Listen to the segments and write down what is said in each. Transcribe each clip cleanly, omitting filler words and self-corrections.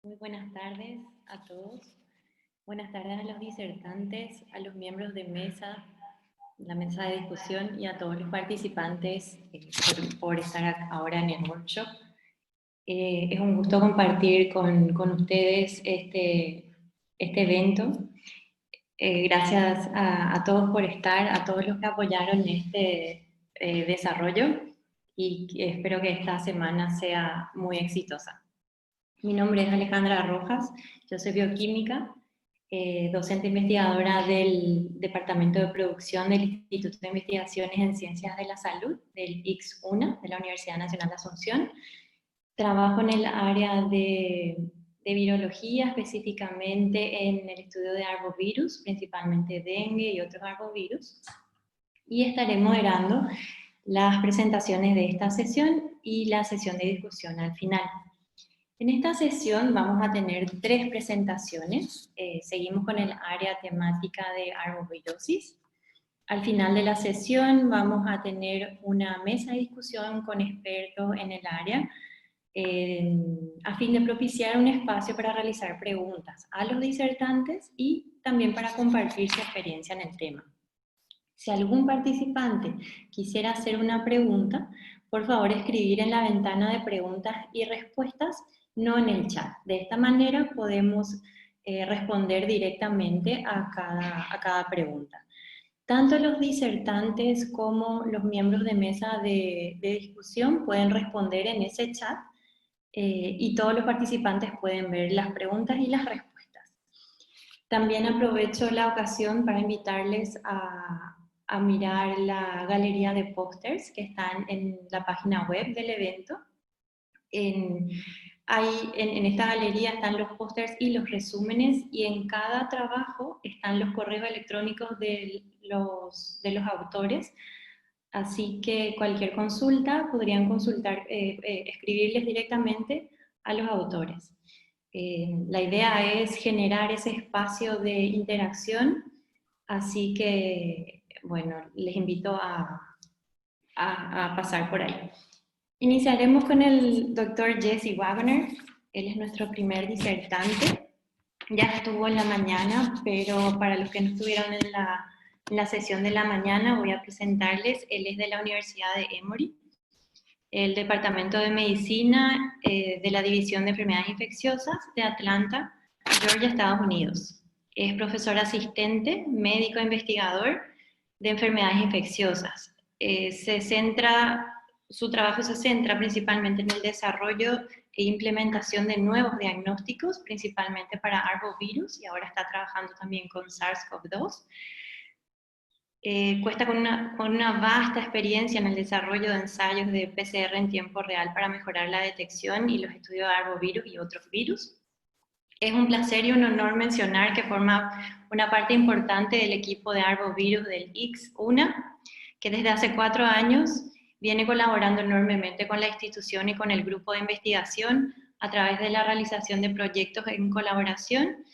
Muy buenas tardes a todos. Buenas tardes a los disertantes, a los miembros de mesa, la mesa de discusión y a todos los participantes por estar ahora en el workshop. Es un gusto compartir con ustedes este evento. Gracias a todos por estar, a todos los que apoyaron este desarrollo y espero que esta semana sea muy exitosa. Mi nombre es Alejandra Rojas, yo soy bioquímica, docente investigadora del Departamento de Producción del Instituto de Investigaciones en Ciencias de la Salud, del IX-UNA, de la Universidad Nacional de Asunción. Trabajo en el área de virología, específicamente en el estudio de arbovirus, principalmente dengue y otros arbovirus, y estaré moderando las presentaciones de esta sesión y la sesión de discusión al final. En esta sesión vamos a tener 3 presentaciones. Seguimos con el área temática de arbovirosis. Al final de la sesión vamos a tener una mesa de discusión con expertos en el área a fin de propiciar un espacio para realizar preguntas a los disertantes y también para compartir su experiencia en el tema. Si algún participante quisiera hacer una pregunta, por favor escribir en la ventana de preguntas y respuestas, no en el chat. De esta manera podemos responder directamente a cada pregunta. Tanto los disertantes como los miembros de mesa de discusión pueden responder en ese chat y todos los participantes pueden ver las preguntas y las respuestas. También aprovecho la ocasión para invitarles a mirar la galería de pósters que están en la página web del evento. En esta galería están los pósters y los resúmenes, y en cada trabajo están los correos electrónicos de los autores, así que cualquier consulta podrían escribirles directamente a los autores. La idea es generar ese espacio de interacción, así que, bueno, les invito a pasar por ahí. Iniciaremos con el doctor Jesse Wagner. Él es nuestro primer disertante. Ya estuvo en la mañana, pero para los que no estuvieron en la sesión de la mañana voy a presentarles. Él es de la Universidad de Emory, el Departamento de Medicina de la División de Enfermedades Infecciosas de Atlanta, Georgia, Estados Unidos. Es profesor asistente, médico investigador de enfermedades infecciosas. Su trabajo se centra principalmente en el desarrollo e implementación de nuevos diagnósticos, principalmente para arbovirus, y ahora está trabajando también con SARS-CoV-2. Cuenta con una vasta experiencia en el desarrollo de ensayos de PCR en tiempo real para mejorar la detección y los estudios de arbovirus y otros virus. Es un placer y un honor mencionar que forma una parte importante del equipo de arbovirus del IX-UNA, que desde hace 4 años viene colaborando enormemente con la institución y con el grupo de investigación a través de la realización de proyectos en colaboración,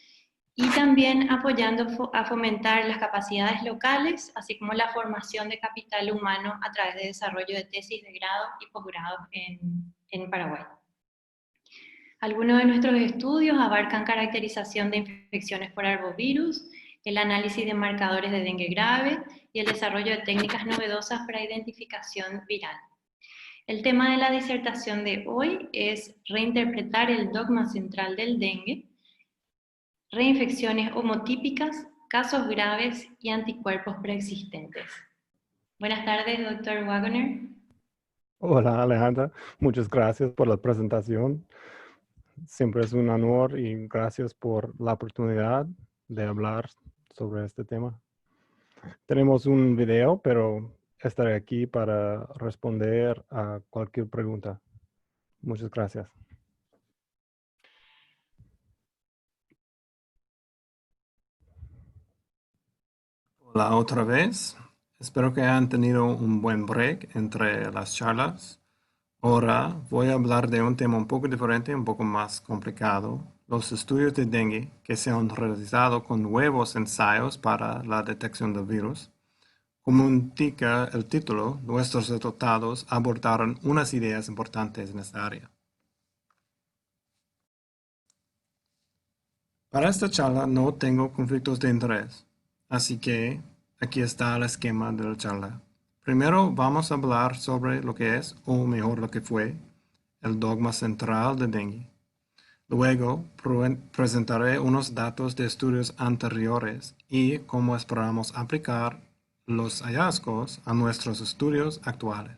y también apoyando a fomentar las capacidades locales, así como la formación de capital humano a través de desarrollo de tesis de grado y posgrado en Paraguay. Algunos de nuestros estudios abarcan caracterización de infecciones por arbovirus, el análisis de marcadores de dengue grave y el desarrollo de técnicas novedosas para identificación viral. El tema de la disertación de hoy es reinterpretar el dogma central del dengue, reinfecciones homotípicas, casos graves y anticuerpos preexistentes. Buenas tardes, doctor Wagner. Hola Alejandra, muchas gracias por la presentación. Siempre es un honor y gracias por la oportunidad de hablar sobre este tema. Tenemos un video, pero estaré aquí para responder a cualquier pregunta. Muchas gracias. Hola otra vez. Espero que hayan tenido un buen break entre las charlas. Ahora voy a hablar de un tema un poco diferente, un poco más complicado. Los estudios de dengue que se han realizado con nuevos ensayos para la detección del virus. Como indica el título, nuestros resultados abordaron unas ideas importantes en esta área. Para esta charla no tengo conflictos de interés, así que aquí está el esquema de la charla. Primero vamos a hablar sobre lo que es, o mejor lo que fue, el dogma central de dengue. Luego presentaré unos datos de estudios anteriores y cómo esperamos aplicar los hallazgos a nuestros estudios actuales.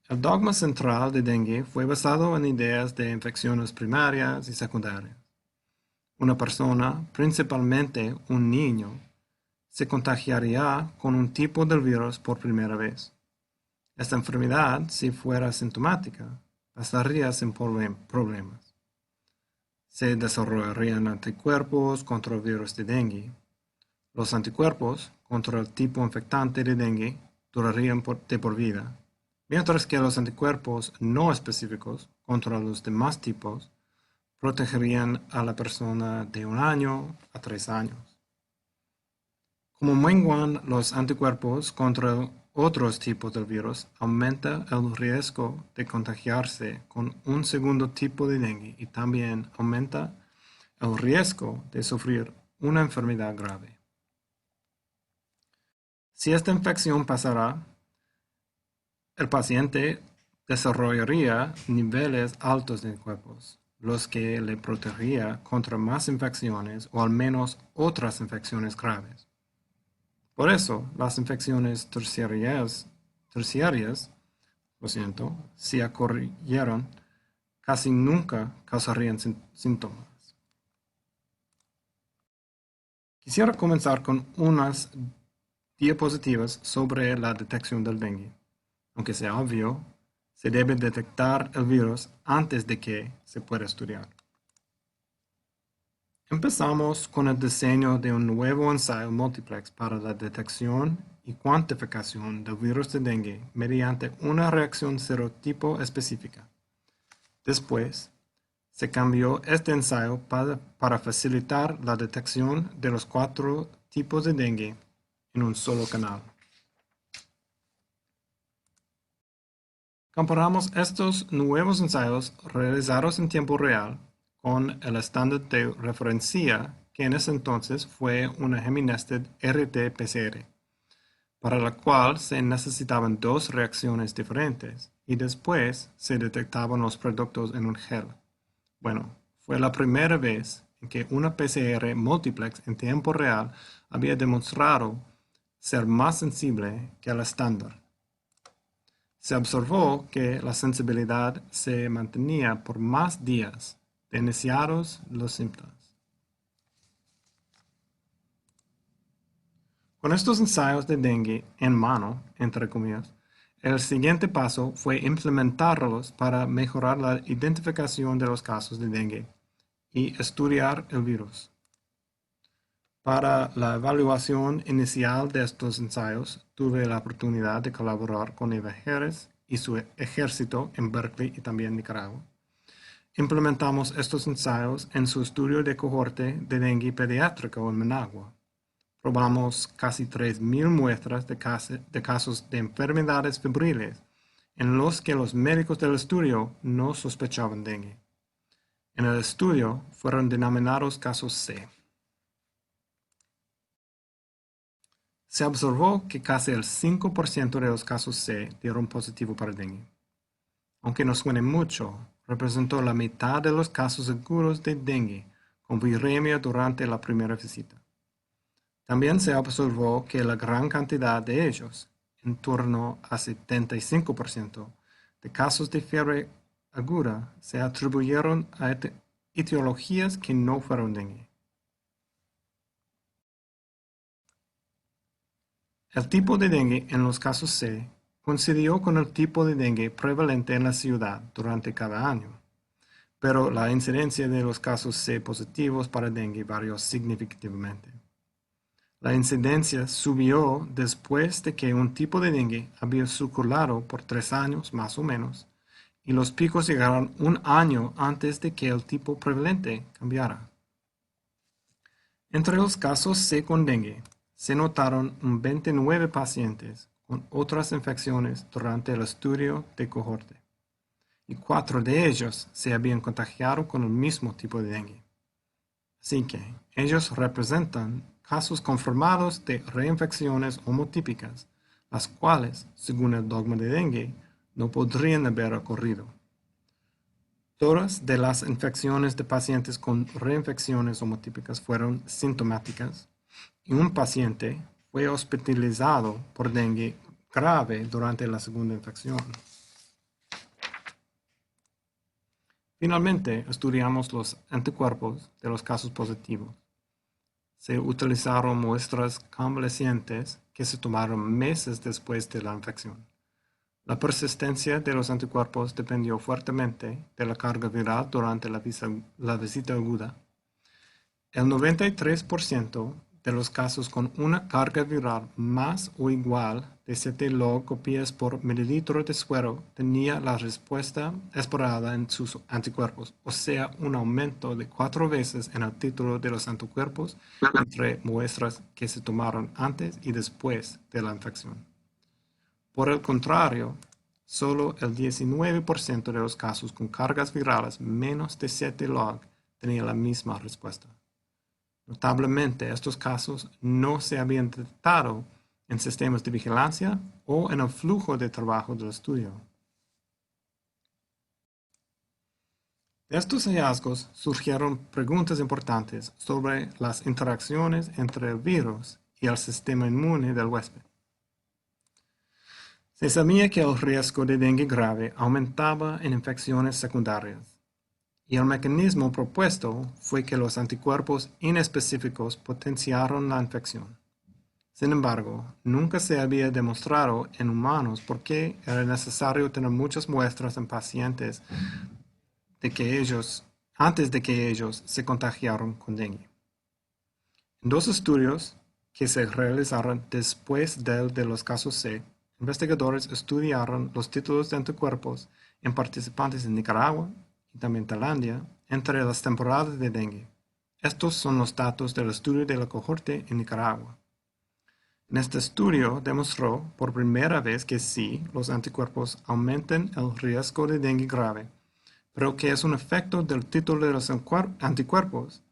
El dogma central de dengue fue basado en ideas de infecciones primarias y secundarias. Una persona, principalmente un niño, se contagiaría con un tipo del virus por primera vez. Esta enfermedad, si fuera sintomática, pasaría sin problemas. Se desarrollarían anticuerpos contra el virus de dengue. Los anticuerpos contra el tipo infectante de dengue durarían de por vida, mientras que los anticuerpos no específicos contra los demás tipos protegerían a la persona de 1 año a 3 años. Como menguan los anticuerpos contra otros tipos del virus, aumenta el riesgo de contagiarse con un segundo tipo de dengue y también aumenta el riesgo de sufrir una enfermedad grave. Si esta infección pasara, el paciente desarrollaría niveles altos de anticuerpos, los que le protegería contra más infecciones o al menos otras infecciones graves. Por eso, las infecciones terciarias, si ocurrieran, casi nunca causarían síntomas. Quisiera comenzar con unas diapositivas sobre la detección del dengue. Aunque sea obvio, se debe detectar el virus antes de que se pueda estudiar. Empezamos con el diseño de un nuevo ensayo multiplex para la detección y cuantificación del virus de dengue mediante una reacción serotipo específica. Después, se cambió este ensayo para facilitar la detección de los 4 tipos de dengue en un solo canal. Comparamos estos nuevos ensayos realizados en tiempo real con el estándar de referencia que en ese entonces fue una Heminested RT-PCR, para la cual se necesitaban 2 reacciones diferentes y después se detectaban los productos en un gel. Bueno, fue la primera vez en que una PCR multiplex en tiempo real había demostrado ser más sensible que el estándar. Se observó que la sensibilidad se mantenía por más días de iniciados los síntomas. Con estos ensayos de dengue en mano, entre comillas, el siguiente paso fue implementarlos para mejorar la identificación de los casos de dengue y estudiar el virus. Para la evaluación inicial de estos ensayos, tuve la oportunidad de colaborar con Eva Jerez y su ejército en Berkeley y también Nicaragua. Implementamos estos ensayos en su estudio de cohorte de dengue pediátrico en Managua. Probamos casi 3,000 muestras de casos de enfermedades febriles en los que los médicos del estudio no sospechaban dengue. En el estudio fueron denominados casos C. Se observó que casi el 5% de los casos C dieron positivo para dengue. Aunque no suene mucho, representó la mitad de los casos agudos de dengue con viremia durante la primera visita. También se observó que la gran cantidad de ellos, en torno a 75% de casos de fiebre aguda, se atribuyeron a etiologías que no fueron dengue. El tipo de dengue en los casos C coincidió con el tipo de dengue prevalente en la ciudad durante cada año, pero la incidencia de los casos C positivos para dengue varió significativamente. La incidencia subió después de que un tipo de dengue había circulado por 3 años más o menos, y los picos llegaron 1 año antes de que el tipo prevalente cambiara. Entre los casos C con dengue, se notaron 29 pacientes con otras infecciones durante el estudio de cohorte. y 4 de ellos se habían contagiado con el mismo tipo de dengue. Así que ellos representan casos confirmados de reinfecciones homotípicas, las cuales, según el dogma de dengue, no podrían haber ocurrido. Todas de las infecciones de pacientes con reinfecciones homotípicas fueron sintomáticas y un paciente fue hospitalizado por dengue grave durante la segunda infección. Finalmente, estudiamos los anticuerpos de los casos positivos. Se utilizaron muestras convalecientes que se tomaron meses después de la infección. La persistencia de los anticuerpos dependió fuertemente de la carga viral durante la visita aguda. El 93% de los casos con una carga viral más o igual de 7 log copias por mililitro de suero tenía la respuesta esperada en sus anticuerpos, o sea, un aumento de 4 veces en el título de los anticuerpos entre muestras que se tomaron antes y después de la infección. Por el contrario, solo el 19% de los casos con cargas virales menos de 7 log tenía la misma respuesta. Notablemente, estos casos no se habían detectado en sistemas de vigilancia o en el flujo de trabajo del estudio. De estos hallazgos surgieron preguntas importantes sobre las interacciones entre el virus y el sistema inmune del huésped. Se sabía que el riesgo de dengue grave aumentaba en infecciones secundarias, y el mecanismo propuesto fue que los anticuerpos inespecíficos potenciaron la infección. Sin embargo, nunca se había demostrado en humanos por qué era necesario tener muchas muestras en pacientes antes de que ellos se contagiaron con dengue. En 2 estudios que se realizaron después del de los casos C, investigadores estudiaron los títulos de anticuerpos en participantes en Nicaragua y también Tailandia entre las temporadas de dengue. Estos son los datos del estudio de la cohorte en Nicaragua. En este estudio demostró por primera vez que sí, los anticuerpos aumentan el riesgo de dengue grave, pero que es un efecto del título de los anticuerpos,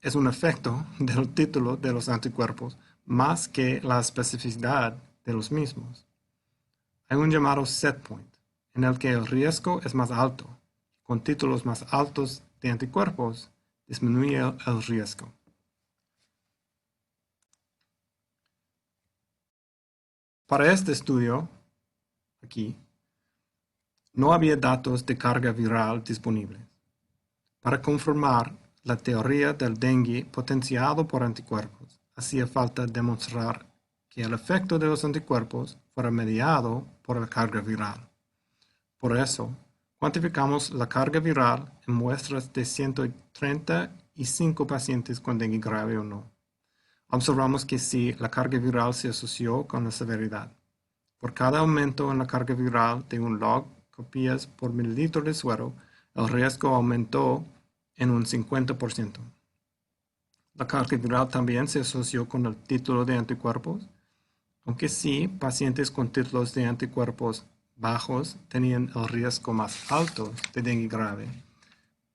es un efecto del título de los anticuerpos más que la especificidad de los mismos. Hay un llamado set point, en el que el riesgo es más alto. Con títulos más altos de anticuerpos, disminuye el riesgo. Para este estudio, aquí, no había datos de carga viral disponibles. Para confirmar la teoría del dengue potenciado por anticuerpos, hacía falta demostrar que el efecto de los anticuerpos fuera mediado por la carga viral. Por eso, cuantificamos la carga viral en muestras de 135 pacientes con dengue grave o no. Observamos que sí, la carga viral se asoció con la severidad. Por cada aumento en la carga viral de un log copias por mililitro de suero, el riesgo aumentó en un 50%. La carga viral también se asoció con el título de anticuerpos, aunque sí, pacientes con títulos de anticuerpos bajos tenían el riesgo más alto de dengue grave.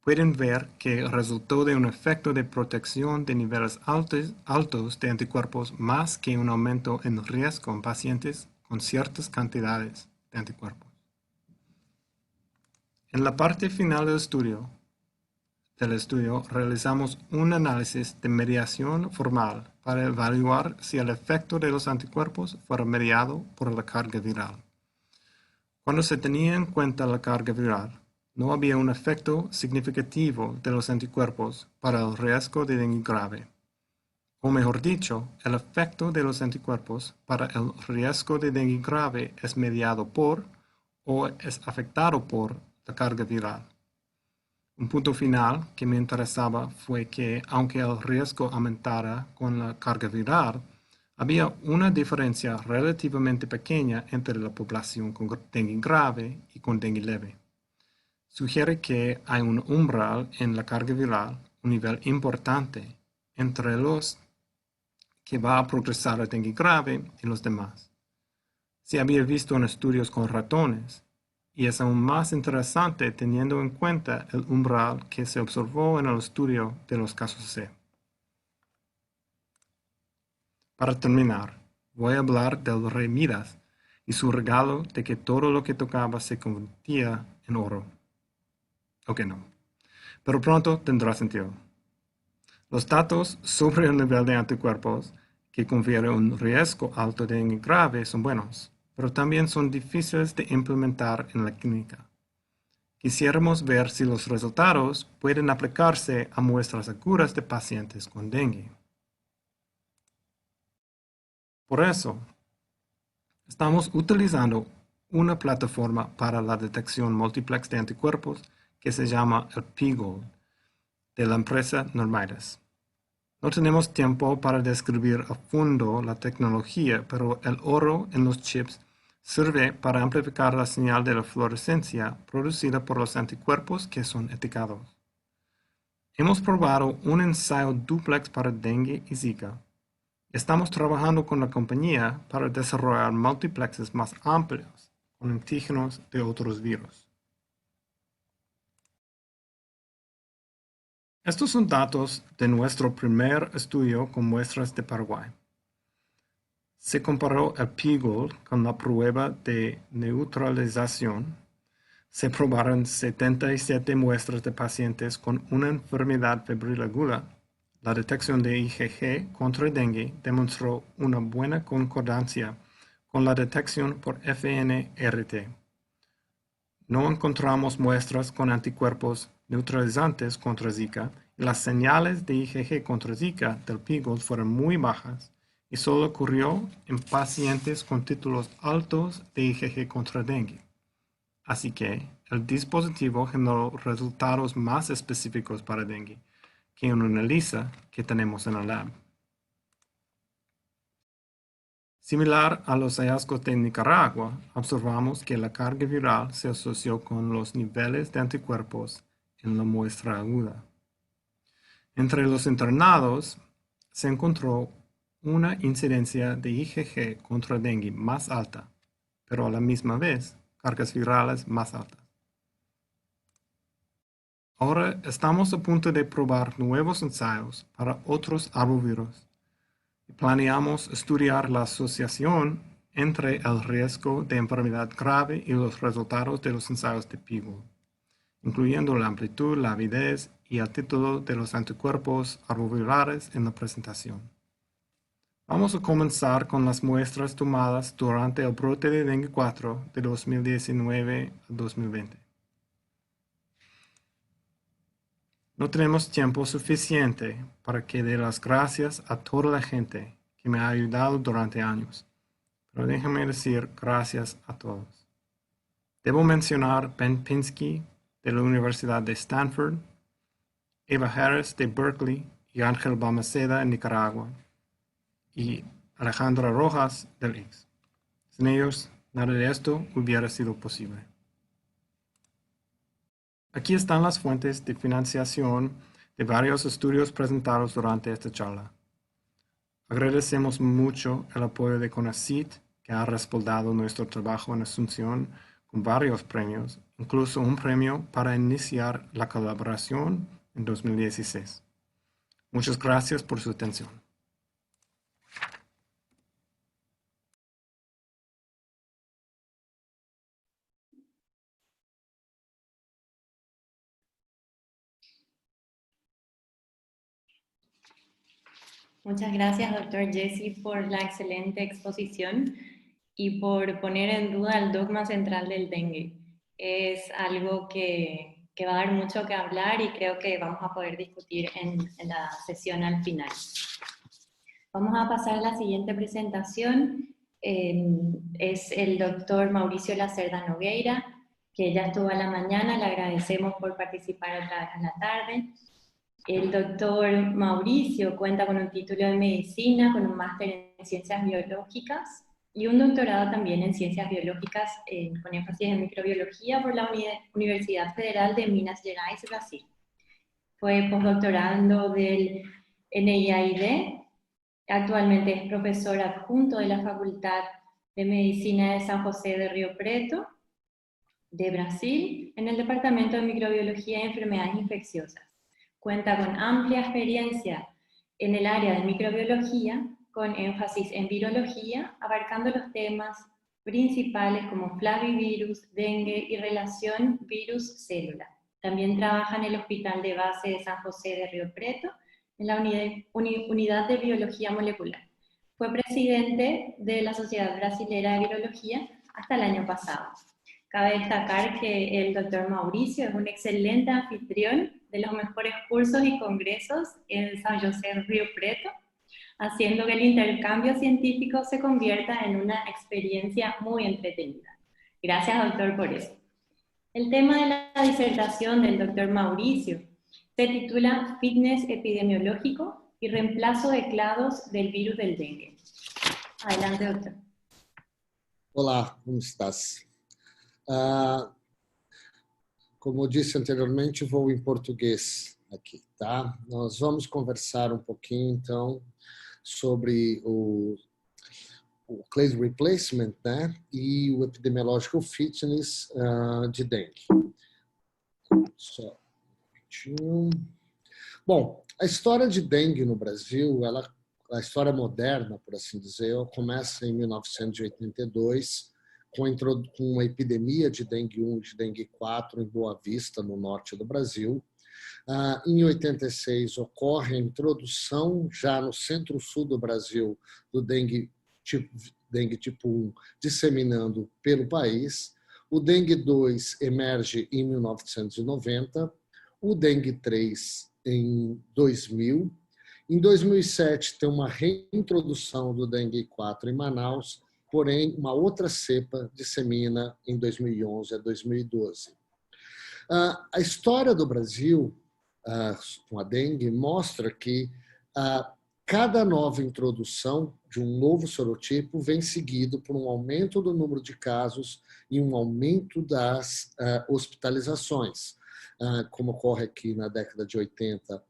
Pueden ver que resultó de un efecto de protección de niveles altos de anticuerpos más que un aumento en riesgo en pacientes con ciertas cantidades de anticuerpos. En la parte final del estudio realizamos un análisis de mediación formal para evaluar si el efecto de los anticuerpos fuera mediado por la carga viral. Cuando se tenía en cuenta la carga viral, no había un efecto significativo de los anticuerpos para el riesgo de dengue grave. O mejor dicho, el efecto de los anticuerpos para el riesgo de dengue grave es mediado por o es afectado por la carga viral. Un punto final que me interesaba fue que, aunque el riesgo aumentara con la carga viral, había una diferencia relativamente pequeña entre la población con dengue grave y con dengue leve. Sugiere que hay un umbral en la carga viral, un nivel importante, entre los que va a progresar a dengue grave y los demás. Se había visto en estudios con ratones y es aún más interesante teniendo en cuenta el umbral que se observó en el estudio de los casos C. Para terminar, voy a hablar del rey Midas y su regalo de que todo lo que tocaba se convertía en oro. Ok, no, pero pronto tendrá sentido. Los datos sobre el nivel de anticuerpos que confiere un riesgo alto de dengue grave son buenos, pero también son difíciles de implementar en la clínica. Quisiéramos ver si los resultados pueden aplicarse a muestras agudas de pacientes con dengue. Por eso, estamos utilizando una plataforma para la detección multiplex de anticuerpos que se llama el P-GOLD de la empresa Normidas. No tenemos tiempo para describir a fondo la tecnología, pero el oro en los chips sirve para amplificar la señal de la fluorescencia producida por los anticuerpos que son etiquetados. Hemos probado un ensayo dúplex para dengue y Zika. Estamos trabajando con la compañía para desarrollar multiplexes más amplios con antígenos de otros virus. Estos son datos de nuestro primer estudio con muestras de Paraguay. Se comparó el P-GOLD con la prueba de neutralización. Se probaron 77 muestras de pacientes con una enfermedad febril aguda. La detección de IgG contra dengue demostró una buena concordancia con la detección por FNRT. No encontramos muestras con anticuerpos neutralizantes contra Zika y las señales de IgG contra Zika del P-GOLD fueron muy bajas y solo ocurrió en pacientes con títulos altos de IgG contra dengue. Así que el dispositivo generó resultados más específicos para dengue que en una ELISA que tenemos en el lab. Similar a los hallazgos de Nicaragua, observamos que la carga viral se asoció con los niveles de anticuerpos en la muestra aguda. Entre los internados se encontró una incidencia de IgG contra dengue más alta, pero a la misma vez cargas virales más altas. Ahora estamos a punto de probar nuevos ensayos para otros arbovirus. Planeamos estudiar la asociación entre el riesgo de enfermedad grave y los resultados de los ensayos de P-GOLD, incluyendo la amplitud, la avidez y el título de los anticuerpos arbovirales en la presentación. Vamos a comenzar con las muestras tomadas durante el brote de dengue 4 de 2019 a 2020. No tenemos tiempo suficiente para que dé las gracias a toda la gente que me ha ayudado durante años, pero déjame decir gracias a todos. Debo mencionar Ben Pinsky de la Universidad de Stanford, Eva Harris de Berkeley y Ángel Balmaceda en Nicaragua, y Alejandra Rojas del IX. Sin ellos, nada de esto hubiera sido posible. Aquí están las fuentes de financiación de varios estudios presentados durante esta charla. Agradecemos mucho el apoyo de CONACYT, que ha respaldado nuestro trabajo en Asunción con varios premios, incluso un premio para iniciar la colaboración en 2016. Muchas gracias por su atención. Muchas gracias, doctor Jesse, por la excelente exposición y por poner en duda el dogma central del dengue. Es algo que va a dar mucho que hablar y creo que vamos a poder discutir en la sesión al final. Vamos a pasar a la siguiente presentación. Es el doctor Mauricio Lacerda Nogueira, que ya estuvo a la mañana, le agradecemos por participar otra vez a la tarde. El doctor Mauricio cuenta con un título de medicina, con un máster en ciencias biológicas y un doctorado también en ciencias biológicas con énfasis en microbiología por la Universidad Federal de Minas Gerais, Brasil. Fue postdoctorando del NIAID, actualmente es profesor adjunto de la Facultad de Medicina de San José de Río Preto de Brasil en el Departamento de Microbiología y Enfermedades Infecciosas. Cuenta con amplia experiencia en el área de microbiología, con énfasis en virología, abarcando los temas principales como flavivirus, dengue y relación virus-célula. También trabaja en el Hospital de Base de San José de Río Preto, en la unidad de biología molecular. Fue presidente de la Sociedad Brasilera de Virología hasta el año pasado. Cabe destacar que el doctor Mauricio es un excelente anfitrión de los mejores cursos y congresos en San José Río Preto, haciendo que el intercambio científico se convierta en una experiencia muy entretenida. Gracias, doctor, por eso. El tema de la disertación del doctor Mauricio se titula Fitness epidemiológico y reemplazo de clados del virus del dengue. Adelante, doctor. Olá, como estás? Como eu disse anteriormente, vou em português aqui, tá? Nós vamos conversar um pouquinho, então, sobre o clade replacement, né? E o epidemiological fitness de dengue. Só um minutinho. Bom, a história de dengue no Brasil, a história moderna, por assim dizer, começa em 1982, com uma epidemia de dengue 1 e de dengue 4 em Boa Vista, no norte do Brasil. Em 86, ocorre a introdução, já no centro-sul do Brasil, do dengue tipo 1, disseminando pelo país. O dengue 2 emerge em 1990, o dengue 3 em 2000. Em 2007, tem uma reintrodução do dengue 4 em Manaus, porém, uma outra cepa dissemina em 2011 a 2012. A história do Brasil com a dengue mostra que cada nova introdução de um novo sorotipo vem seguido por um aumento do número de casos e um aumento das hospitalizações, como ocorre aqui na década de 80,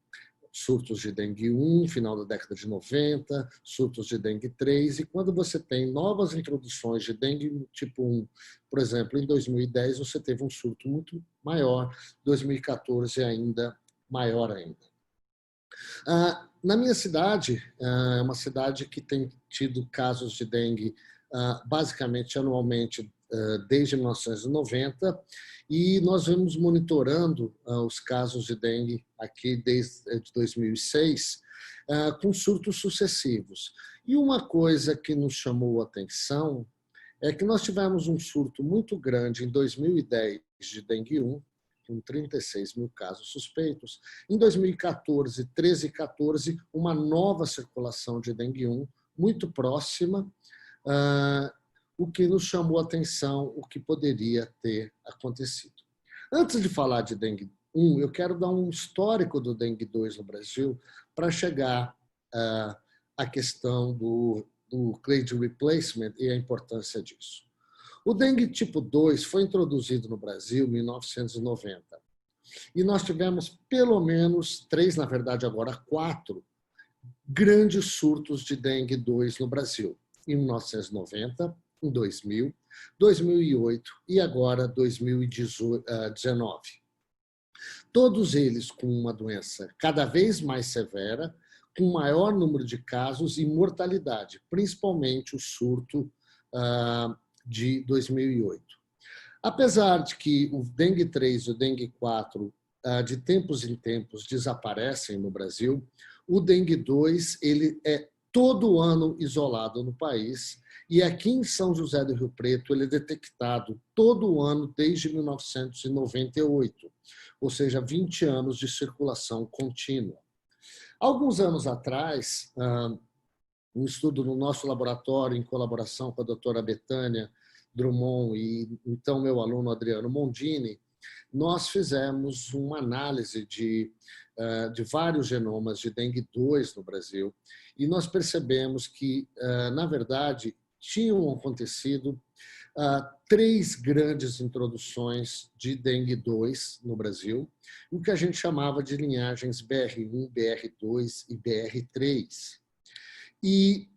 surtos de dengue 1, final da década de 90, surtos de dengue 3, e quando você tem novas introduções de dengue tipo 1, por exemplo, em 2010 você teve um surto muito maior, 2014 ainda maior ainda. Na minha cidade, é uma cidade que tem tido casos de dengue basicamente anualmente desde 1990, e nós vamos monitorando os casos de dengue aqui desde 2006, com surtos sucessivos. E uma coisa que nos chamou a atenção é que nós tivemos um surto muito grande em 2010 de dengue 1, com 36 mil casos suspeitos. Em 2014, 13 e 14, uma nova circulação de dengue 1, muito próxima, o que nos chamou a atenção, o que poderia ter acontecido. Antes de falar de dengue 1, eu quero dar um histórico do dengue 2 no Brasil para chegar à questão do clade replacement e a importância disso. O dengue tipo 2 foi introduzido no Brasil em 1990. E nós tivemos pelo menos 3, na verdade agora 4, grandes surtos de dengue 2 no Brasil. Em 1990, em 2000, 2008 e agora 2019. Todos eles com uma doença cada vez mais severa, com maior número de casos e mortalidade, principalmente o surto de 2008. Apesar de que o dengue 3 e o dengue 4 de tempos em tempos desaparecem no Brasil, o dengue 2 ele é todo ano isolado no país, e aqui em São José do Rio Preto ele é detectado todo ano desde 1998, ou seja, 20 anos de circulação contínua. Alguns anos atrás, um estudo no nosso laboratório, em colaboração com a doutora Betânia Drummond e então meu aluno Adriano Mondini, nós fizemos uma análise de vários genomas de dengue 2 no Brasil, e nós percebemos que, na verdade, tinham acontecido 3 grandes introduções de dengue 2 no Brasil, o que a gente chamava de linhagens BR1, BR2 e BR3. E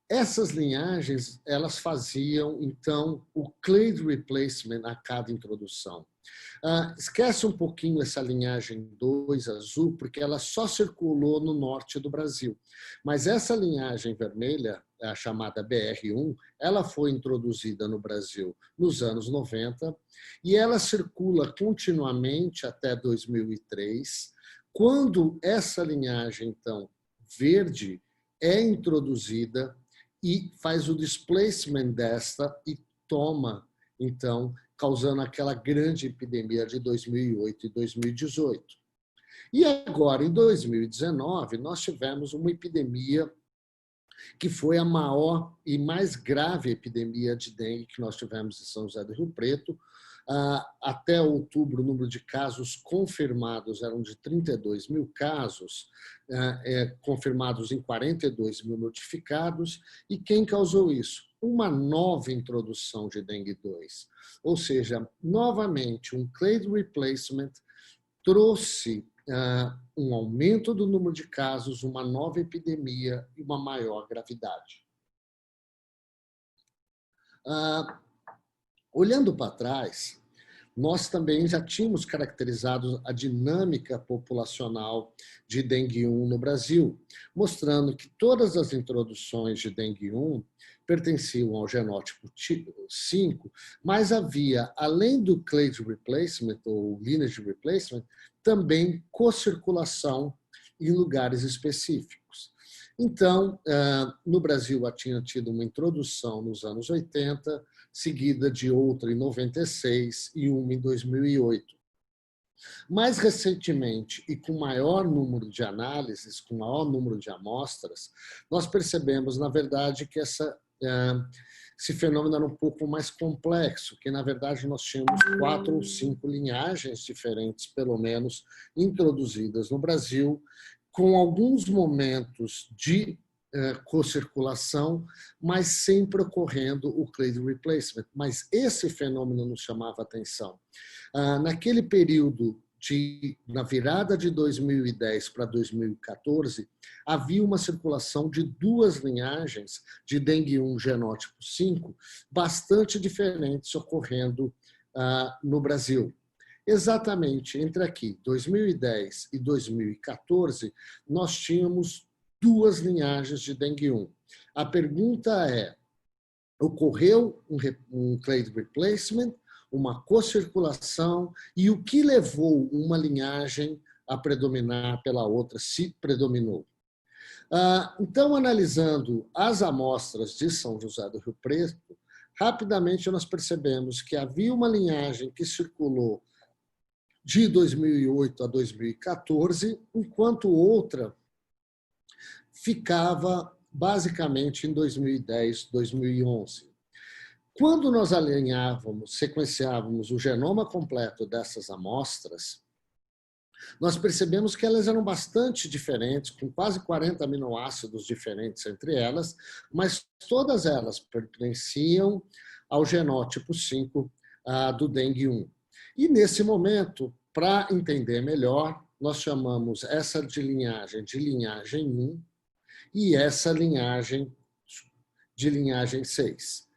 essas linhagens, elas faziam, então, o clade replacement a cada introdução. Esquece um pouquinho essa linhagem 2 azul, porque ela só circulou no norte do Brasil. Mas essa linhagem vermelha, a chamada BR1, ela foi introduzida no Brasil nos anos 90 e ela circula continuamente até 2003, quando essa linhagem, então, verde, é introduzida e faz o displacement desta e toma, então, causando aquela grande epidemia de 2008 e 2018. E agora, em 2019, nós tivemos uma epidemia que foi a maior e mais grave epidemia de dengue que nós tivemos em São José do Rio Preto. Até outubro, o número de casos confirmados eram de 32 mil casos, confirmados em 42 mil notificados. E quem causou isso? Uma nova introdução de dengue 2. Ou seja, novamente, um clade replacement trouxe um aumento do número de casos, uma nova epidemia e uma maior gravidade. Olhando para trás, nós também já tínhamos caracterizado a dinâmica populacional de dengue 1 no Brasil, mostrando que todas as introduções de dengue 1 pertenciam ao genótipo 5, mas havia, além do clade replacement ou lineage replacement, também co-circulação em lugares específicos. Então, no Brasil, tinha tido uma introdução nos anos 80, seguida de outra em 96 e uma em 2008. Mais recentemente, e com maior número de análises, com maior número de amostras, nós percebemos, na verdade, que esse fenômeno era um pouco mais complexo, que, na verdade, nós tínhamos 4 ou 5 linhagens diferentes, pelo menos, introduzidas no Brasil, com alguns momentos de co-circulação, mas sempre ocorrendo o clade replacement. Mas esse fenômeno nos chamava a atenção. Naquele período, na virada de 2010 para 2014, havia uma circulação de 2 linhagens de dengue 1 genótipo 5, bastante diferentes ocorrendo no Brasil. Exatamente entre aqui, 2010 e 2014, nós tínhamos 2 linhagens de dengue 1. A pergunta é, ocorreu um clade replacement, uma co-circulação, e o que levou uma linhagem a predominar pela outra, se predominou? Então, analisando as amostras de São José do Rio Preto, rapidamente nós percebemos que havia uma linhagem que circulou de 2008 a 2014, enquanto outra ficava basicamente em 2010, 2011. Quando nós sequenciávamos o genoma completo dessas amostras, nós percebemos que elas eram bastante diferentes, com quase 40 aminoácidos diferentes entre elas, mas todas elas pertenciam ao genótipo 5 do dengue 1. E nesse momento, para entender melhor, nós chamamos essa de linhagem 1, e essa linhagem de linhagem 6.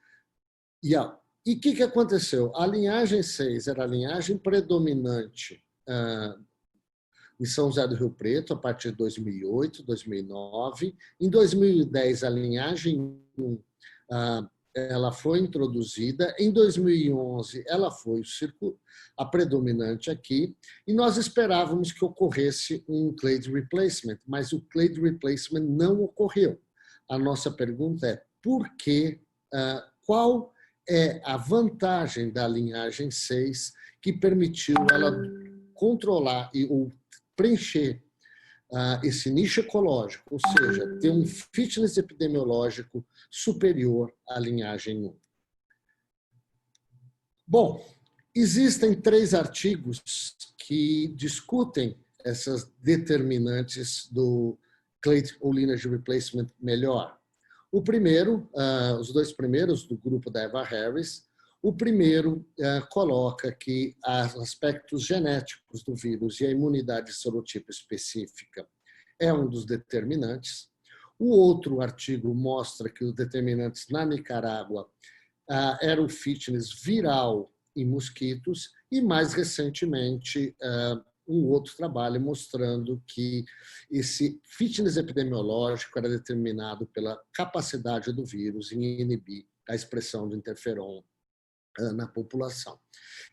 E o que aconteceu? A linhagem 6 era a linhagem predominante em São José do Rio Preto, a partir de 2008, 2009. Em 2010, a linhagem 1 ela foi introduzida. Em 2011, ela foi a predominante aqui, e nós esperávamos que ocorresse um clade replacement, mas o clade replacement não ocorreu. A nossa pergunta é, por quê? Qual é a vantagem da linhagem 6 que permitiu ela controlar ou preencher esse nicho ecológico, ou seja, ter um fitness epidemiológico superior à linhagem 1. Bom, existem 3 artigos que discutem essas determinantes do clade ou lineage replacement melhor. O primeiro, os 2 primeiros do grupo da Eva Harris, o primeiro coloca que os aspectos genéticos do vírus e a imunidade serotipo específica é um dos determinantes. O outro artigo mostra que os determinantes na Nicarágua era o fitness viral em mosquitos e, mais recentemente, um outro trabalho mostrando que esse fitness epidemiológico era determinado pela capacidade do vírus em inibir a expressão do interferon na população.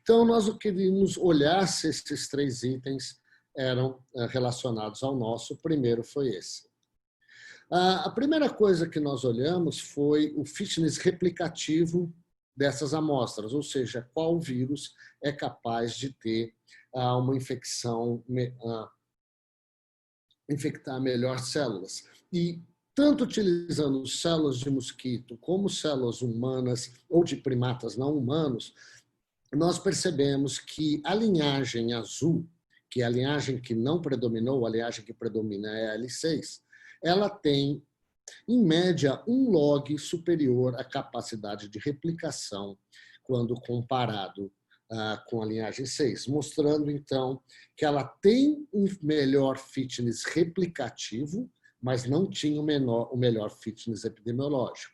Então, nós queríamos olhar se esses 3 itens eram relacionados ao nosso. O primeiro foi esse. A primeira coisa que nós olhamos foi o fitness replicativo dessas amostras, ou seja, qual vírus é capaz de ter uma infecção, infectar melhor células. E tanto utilizando células de mosquito como células humanas ou de primatas não humanos, nós percebemos que a linhagem azul, que é a linhagem que não predominou, a linhagem que predomina é a L6, ela tem, em média, 1 log superior à capacidade de replicação quando comparado com a linhagem 6, mostrando, então, que ela tem um melhor fitness replicativo, mas não tinha o melhor fitness epidemiológico.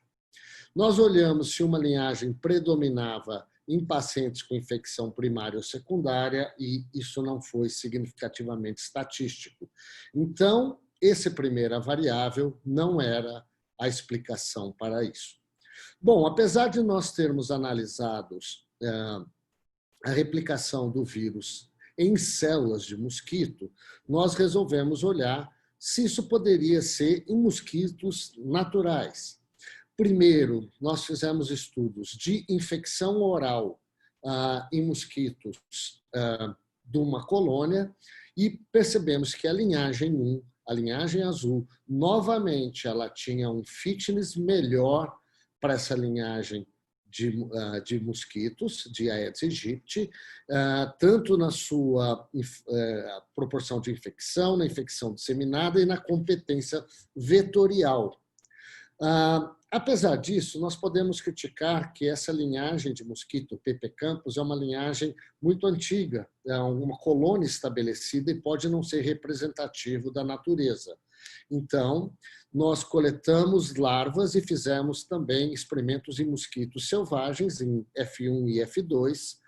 Nós olhamos se uma linhagem predominava em pacientes com infecção primária ou secundária e isso não foi significativamente estatístico. Então, essa primeira variável não era a explicação para isso. Bom, apesar de nós termos analisado a replicação do vírus em células de mosquito, nós resolvemos olhar se isso poderia ser em mosquitos naturais. Primeiro, nós fizemos estudos de infecção oral em mosquitos de uma colônia e percebemos que a linhagem 1, a linhagem azul, novamente ela tinha um fitness melhor para essa linhagem de mosquitos, de Aedes aegypti, tanto na sua proporção de infecção, na infecção disseminada e na competência vetorial. Apesar disso, nós podemos criticar que essa linhagem de mosquito, P.p. campus, é uma linhagem muito antiga, é uma colônia estabelecida e pode não ser representativo da natureza. Então, nós coletamos larvas e fizemos também experimentos em mosquitos selvagens, em F1 e F2.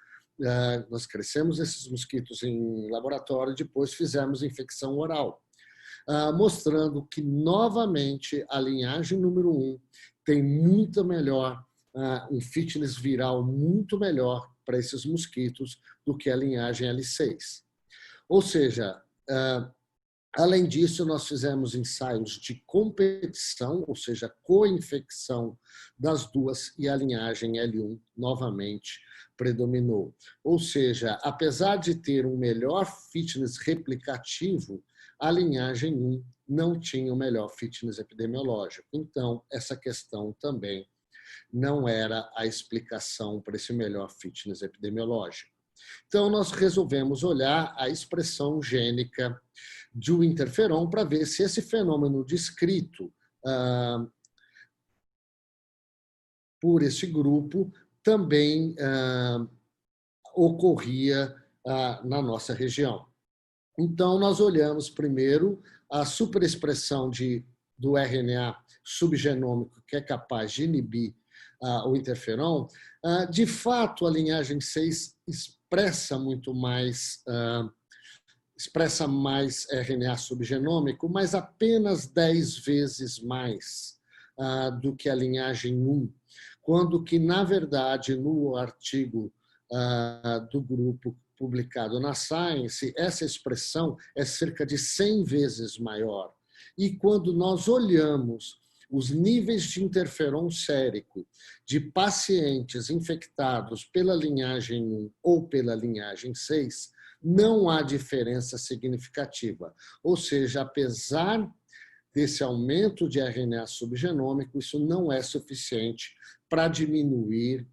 Nós crescemos esses mosquitos em laboratório e depois fizemos infecção oral, mostrando que, novamente, a linhagem número 1 tem muito melhor, um fitness viral muito melhor para esses mosquitos do que a linhagem L6. Ou seja, além disso, nós fizemos ensaios de competição, ou seja, co-infecção das duas, e a linhagem L1 novamente predominou. Ou seja, apesar de ter um melhor fitness replicativo, a linhagem 1 não tinha o melhor fitness epidemiológico. Então, essa questão também não era a explicação para esse melhor fitness epidemiológico. Então, nós resolvemos olhar a expressão gênica do interferon para ver se esse fenômeno descrito por esse grupo também ocorria na nossa região. Então, nós olhamos primeiro a superexpressão do RNA subgenômico que é capaz de inibir o interferon. De fato, a linhagem 6 expressa mais RNA subgenômico, mas apenas 10 vezes mais do que a linhagem 1, quando que, na verdade, no artigo do grupo publicado na Science, essa expressão é cerca de 100 vezes maior. E quando nós olhamos os níveis de interferon sérico de pacientes infectados pela linhagem 1 ou pela linhagem 6, não há diferença significativa. Ou seja, apesar desse aumento de RNA subgenômico, isso não é suficiente para diminuir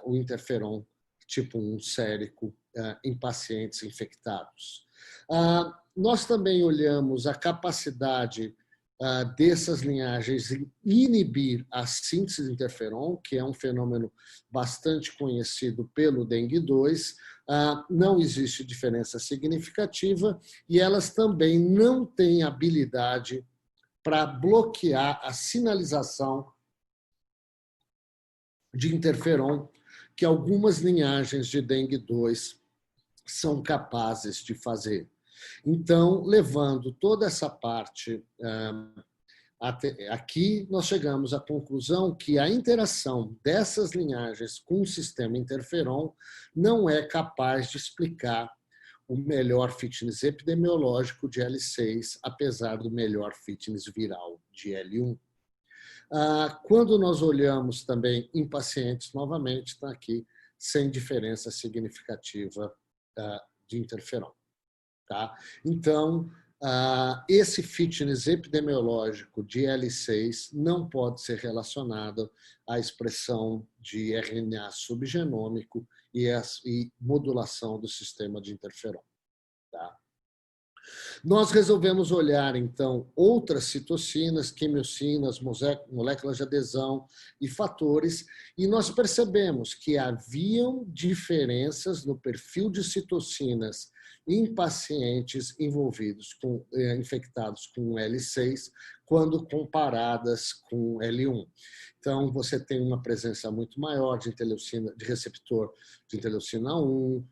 o interferon tipo 1 sérico em pacientes infectados. Nós também olhamos a capacidade dessas linhagens em inibir a síntese de interferon, que é um fenômeno bastante conhecido pelo dengue 2. Não existe diferença significativa e elas também não têm habilidade para bloquear a sinalização de interferon que algumas linhagens de dengue 2 são capazes de fazer. Então, levando toda essa parte aqui, nós chegamos à conclusão que a interação dessas linhagens com o sistema interferon não é capaz de explicar o melhor fitness epidemiológico de L6, apesar do melhor fitness viral de L1. Quando nós olhamos também em pacientes, novamente, está aqui, sem diferença significativa de interferon. Tá? Então, esse fitness epidemiológico de L6 não pode ser relacionado à expressão de RNA subgenômico e modulação do sistema de interferon. Tá? Nós resolvemos olhar, então, outras citocinas, quimiocinas, moléculas de adesão e fatores, e nós percebemos que haviam diferenças no perfil de citocinas em pacientes envolvidos infectados com L6, quando comparadas com L1. Então, você tem uma presença muito maior de receptor de interleucina 1,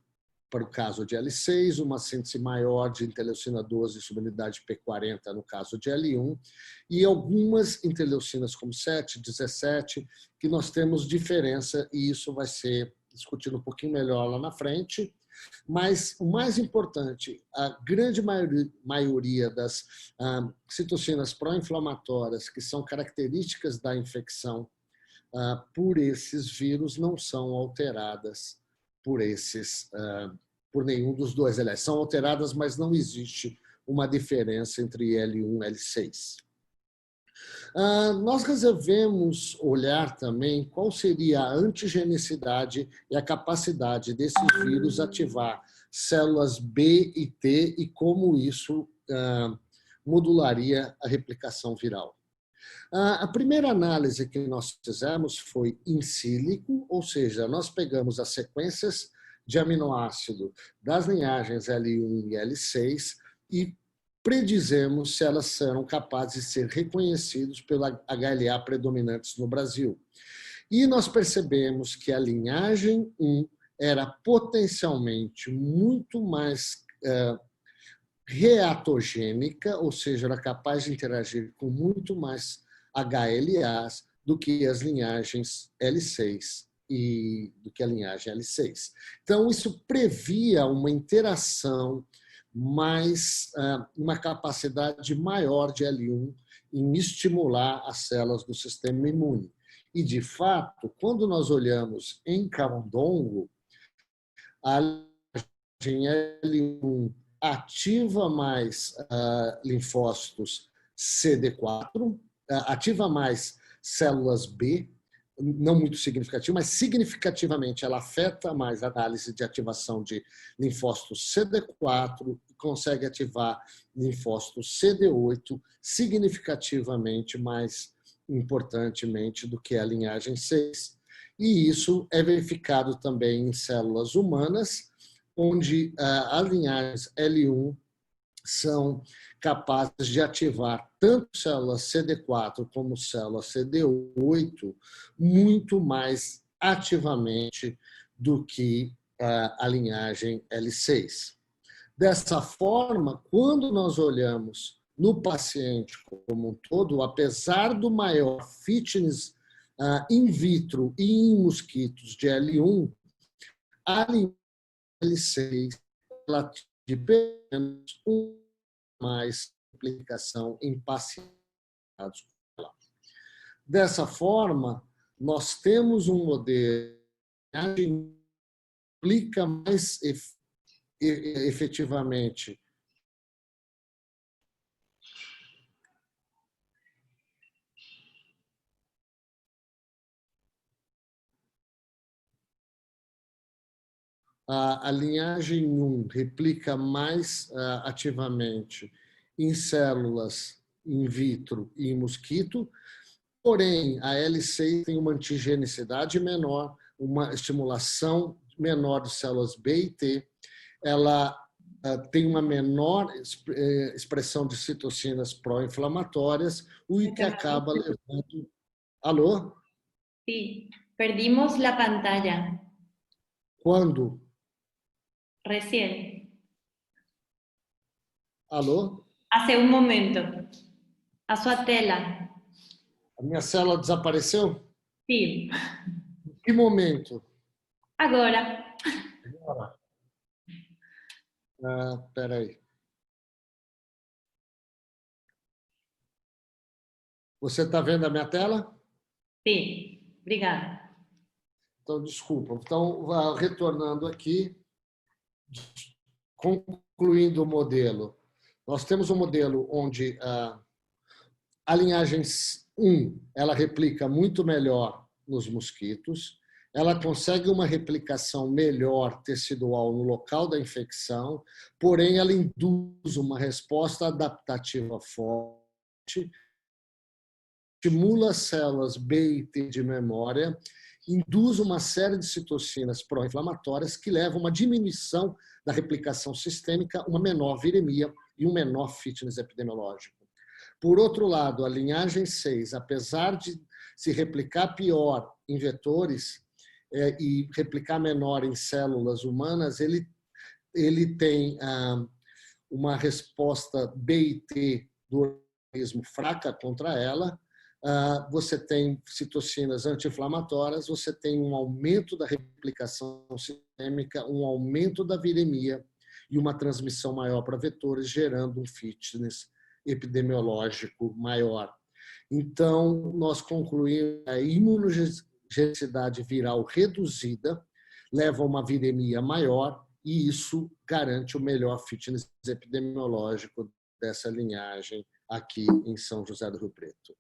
para o caso de L6, uma síntese maior de interleucina 12 subunidade P40 no caso de L1, e algumas interleucinas como 7, 17, que nós temos diferença, e isso vai ser discutido um pouquinho melhor lá na frente. Mas o mais importante, a grande maioria das citocinas pró-inflamatórias, que são características da infecção por esses vírus, não são alteradas por nenhum dos dois. Aliás, são alteradas, mas não existe uma diferença entre L1 e L6. Nós resolvemos olhar também qual seria a antigenicidade e a capacidade desses vírus ativar células B e T e como isso modularia a replicação viral. A primeira análise que nós fizemos foi in silico, ou seja, nós pegamos as sequências de aminoácido das linhagens L1 e L6 e predizemos se elas serão capazes de ser reconhecidos pela HLA predominantes no Brasil. E nós percebemos que a linhagem 1 era potencialmente muito mais reatogênica, ou seja, era capaz de interagir com muito mais HLAs do que as linhagens L6 e do que a linhagem L6. Então, isso previa uma interação uma capacidade maior de L1 em estimular as células do sistema imune. E, de fato, quando nós olhamos em camundongo, a L1 ativa mais linfócitos CD4, ativa mais células B, não muito significativo, mas significativamente ela afeta mais a análise de ativação de linfócitos CD4 e consegue ativar linfócitos CD8 significativamente mais importantemente do que a linhagem 6. E isso é verificado também em células humanas, onde as linhagens L1 são capazes de ativar tanto células CD4 como células CD8 muito mais ativamente do que a linhagem L6. Dessa forma, quando nós olhamos no paciente como um todo, apesar do maior fitness in vitro e em mosquitos de L1, a linhagem L6 ela de pelo menos mais aplicação em pacientes. Dessa forma, nós temos um modelo que aplica mais efetivamente a linhagem 1 replica mais ativamente em células in vitro e em mosquito, porém, a L6 tem uma antigenicidade menor, uma estimulação menor de células B e T, ela tem uma menor expressão de citocinas pró-inflamatórias, o que acaba levando... Alô? Sí, perdimos la pantalla. Quando? Recién. Alô? Hace un momento. A sua tela. A minha célula desapareceu? Sí. Em que momento? Agora. Agora. Espera aí. Você está vendo a minha tela? Sí. Obrigada. Então, desculpa. Então, retornando aqui, concluindo o modelo. Nós temos um modelo onde a linhagem 1, ela replica muito melhor nos mosquitos, ela consegue uma replicação melhor tecidual no local da infecção, porém ela induz uma resposta adaptativa forte, estimula células B e T de memória, induz uma série de citocinas pró-inflamatórias que levam a uma diminuição da replicação sistêmica, uma menor viremia e um menor fitness epidemiológico. Por outro lado, a linhagem 6, apesar de se replicar pior em vetores e replicar menor em células humanas, ele tem uma resposta B e T do organismo fraca contra ela. Você tem citocinas anti-inflamatórias, você tem um aumento da replicação sistêmica, um aumento da viremia e uma transmissão maior para vetores, gerando um fitness epidemiológico maior. Então, nós concluímos a imunogenicidade viral reduzida leva a uma viremia maior e isso garante o melhor fitness epidemiológico dessa linhagem aqui em São José do Rio Preto.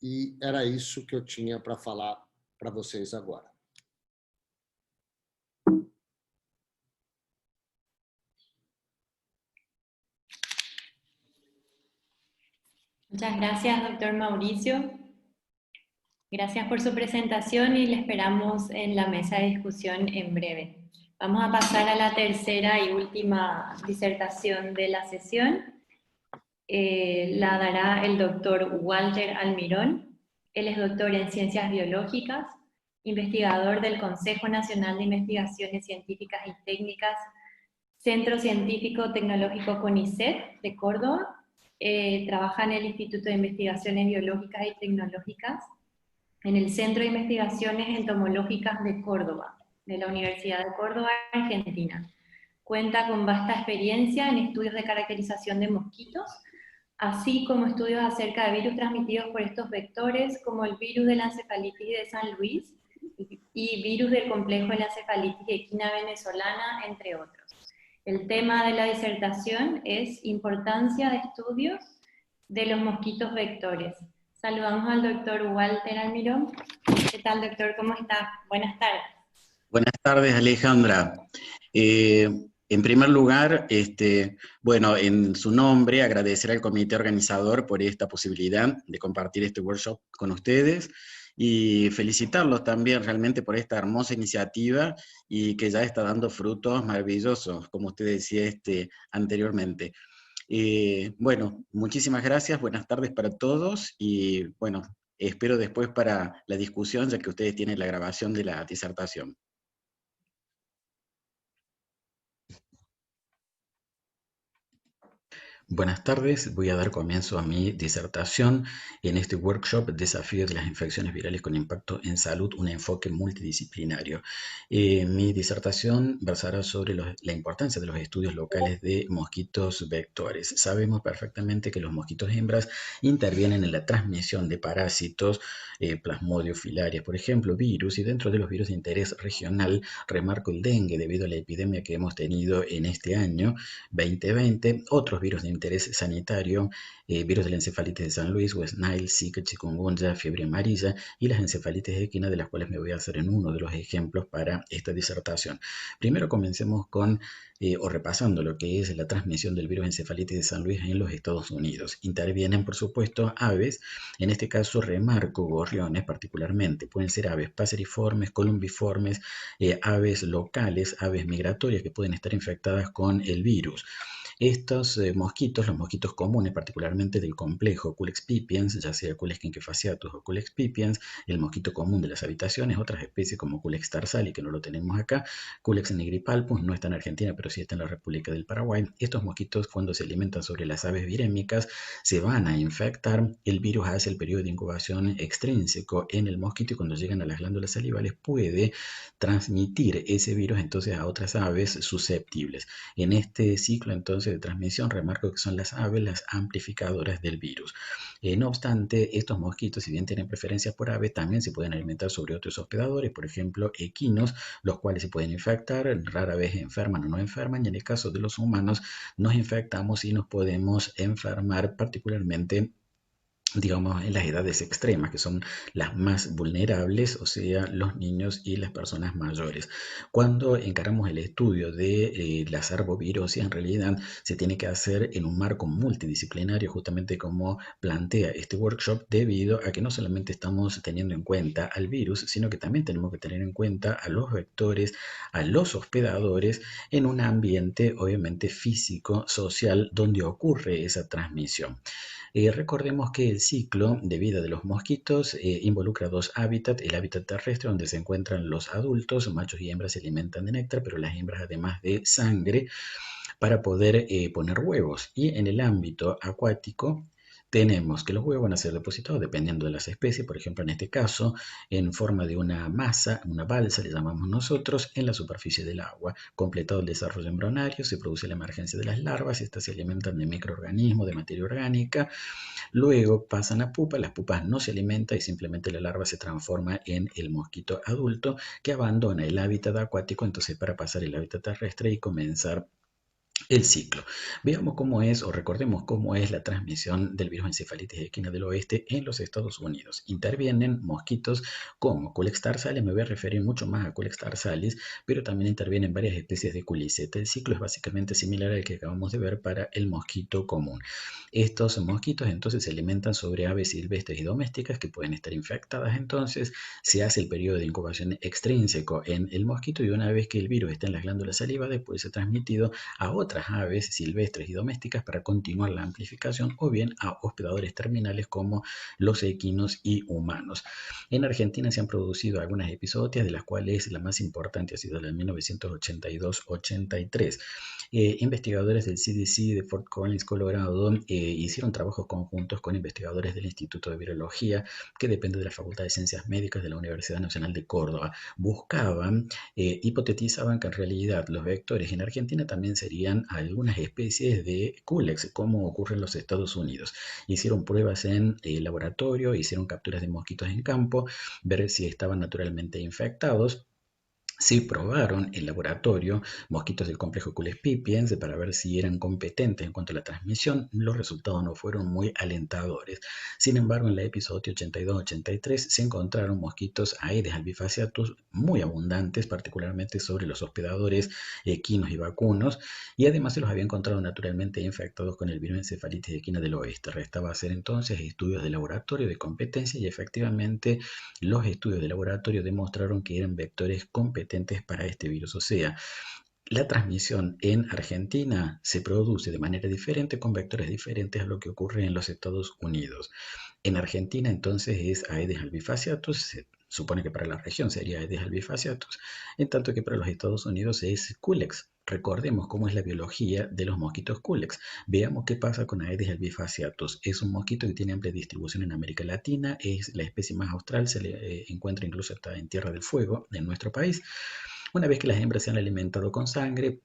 E era isso que eu tinha para falar para vocês agora. Muchas gracias, doctor Mauricio. Gracias por su presentación y le esperamos en la mesa de discusión en breve. Vamos a pasar a la tercera y última disertación de la sesión. La dará el doctor Walter Almirón. Él es doctor en Ciencias Biológicas, investigador del Consejo Nacional de Investigaciones Científicas y Técnicas, Centro Científico Tecnológico CONICET de Córdoba. Trabaja en el Instituto de Investigaciones Biológicas y Tecnológicas, en el Centro de Investigaciones Entomológicas de Córdoba, de la Universidad de Córdoba, Argentina. Cuenta con vasta experiencia en estudios de caracterización de mosquitos, así como estudios acerca de virus transmitidos por estos vectores, como el virus de la encefalitis de San Luis y virus del complejo de la encefalitis equina venezolana, entre otros. El tema de la disertación es importancia de estudios de los mosquitos vectores. Saludamos al doctor Walter Almirón. ¿Qué tal, doctor? ¿Cómo está? Buenas tardes. Buenas tardes, Alejandra. En primer lugar, bueno, en su nombre, agradecer al comité organizador por esta posibilidad de compartir este workshop con ustedes y felicitarlos también realmente por esta hermosa iniciativa y que ya está dando frutos maravillosos, como usted decía anteriormente. Bueno, muchísimas gracias, buenas tardes para todos y bueno, espero después para la discusión, ya que ustedes tienen la grabación de la disertación. Buenas tardes, voy a dar comienzo a mi disertación en este workshop Desafíos de las infecciones virales con impacto en salud, un enfoque multidisciplinario. Mi disertación versará sobre la importancia de los estudios locales de mosquitos vectores. Sabemos perfectamente que los mosquitos hembras intervienen en la transmisión de parásitos, Plasmodium filariae, por ejemplo, virus, y dentro de los virus de interés regional remarco el dengue debido a la epidemia que hemos tenido en este año 2020, otros virus de interés sanitario, virus de la encefalitis de San Luis, West Nile, Zika, chikungunya, fiebre amarilla y las encefalitis equinas, de las cuales me voy a hacer en uno de los ejemplos para esta disertación. Primero comencemos con o repasando lo que es la transmisión del virus encefalitis de San Luis en los Estados Unidos. Intervienen, por supuesto, aves, en este caso remarco gorriones particularmente, pueden ser aves paseriformes, columbiformes, aves locales, aves migratorias que pueden estar infectadas con el virus. Estos mosquitos, los mosquitos comunes, particularmente del complejo Culex pipiens, ya sea Culex quinquefasciatus o Culex pipiens, el mosquito común de las habitaciones, otras especies como Culex tarsali, que no lo tenemos acá, Culex nigripalpus, no está en Argentina, pero sí está en la República del Paraguay. Estos mosquitos, cuando se alimentan sobre las aves virémicas, se van a infectar. El virus hace el periodo de incubación extrínseco en el mosquito y cuando llegan a las glándulas salivales puede transmitir ese virus entonces a otras aves susceptibles. En este ciclo entonces de transmisión remarco que son las aves las amplificadoras del virus. No obstante, estos mosquitos, si bien tienen preferencia por ave, también se pueden alimentar sobre otros hospedadores, por ejemplo, equinos, los cuales se pueden infectar, rara vez enferman o no enferman, y en el caso de los humanos nos infectamos y nos podemos enfermar particularmente, digamos, en las edades extremas, que son las más vulnerables, o sea, los niños y las personas mayores. Cuando encaramos el estudio de las arboviroses, en realidad se tiene que hacer en un marco multidisciplinario, justamente como plantea este workshop, debido a que no solamente estamos teniendo en cuenta al virus, sino que también tenemos que tener en cuenta a los vectores, a los hospedadores, en un ambiente obviamente físico, social, donde ocurre esa transmisión. Recordemos que el ciclo de vida de los mosquitos involucra dos hábitats: el hábitat terrestre, donde se encuentran los adultos, machos y hembras se alimentan de néctar, pero las hembras además de sangre para poder poner huevos. Y en el ámbito acuático tenemos que los huevos van a ser depositados dependiendo de las especies, por ejemplo en este caso en forma de una masa, una balsa le llamamos nosotros, en la superficie del agua. Completado el desarrollo embrionario se produce la emergencia de las larvas, estas se alimentan de microorganismos, de materia orgánica. Luego pasan a pupa, las pupas no se alimentan y simplemente la larva se transforma en el mosquito adulto que abandona el hábitat acuático entonces para pasar el hábitat terrestre y comenzar el ciclo. Veamos cómo es, o recordemos cómo es la transmisión del virus encefalitis equina del oeste en los Estados Unidos. Intervienen mosquitos como Culex tarsalis, me voy a referir mucho más a Culex tarsalis, pero también intervienen varias especies de Culiceta. El ciclo es básicamente similar al que acabamos de ver para el mosquito común. Estos mosquitos entonces se alimentan sobre aves silvestres y domésticas que pueden estar infectadas, entonces se hace el periodo de incubación extrínseco en el mosquito y una vez que el virus está en las glándulas salivales puede ser transmitido a otras aves silvestres y domésticas para continuar la amplificación o bien a hospedadores terminales como los equinos y humanos. En Argentina se han producido algunas episodias, de las cuales la más importante ha sido la de 1982-83. Investigadores del CDC de Fort Collins, Colorado, hicieron trabajos conjuntos con investigadores del Instituto de Virología, que depende de la Facultad de Ciencias Médicas de la Universidad Nacional de Córdoba. Buscaban, hipotetizaban que en realidad los vectores en Argentina también serían algunas especies de Culex, como ocurre en los Estados Unidos. Hicieron pruebas en laboratorio, hicieron capturas de mosquitos en campo, ver si estaban naturalmente infectados. Sí probaron en laboratorio mosquitos del complejo Culex pipiens para ver si eran competentes en cuanto a la transmisión. Los resultados no fueron muy alentadores. Sin embargo, en la episodio 82-83 se encontraron mosquitos Aedes albifasciatus muy abundantes, particularmente sobre los hospedadores equinos y vacunos, y además se los había encontrado naturalmente infectados con el virus encefalitis equina del oeste. Restaba hacer entonces estudios de laboratorio de competencia y efectivamente los estudios de laboratorio demostraron que eran vectores competentes para este virus. O sea, la transmisión en Argentina se produce de manera diferente con vectores diferentes a lo que ocurre en los Estados Unidos. En Argentina entonces es Aedes albifasciatus, se supone que para la región sería Aedes albifasciatus, en tanto que para los Estados Unidos es Culex. Recordemos cómo es la biología de los mosquitos Culex. Veamos qué pasa con Aedes albifasciatus. Es un mosquito que tiene amplia distribución en América Latina, es la especie más austral, se le encuentra incluso hasta en Tierra del Fuego, en nuestro país. Una vez que las hembras se han alimentado con sangre,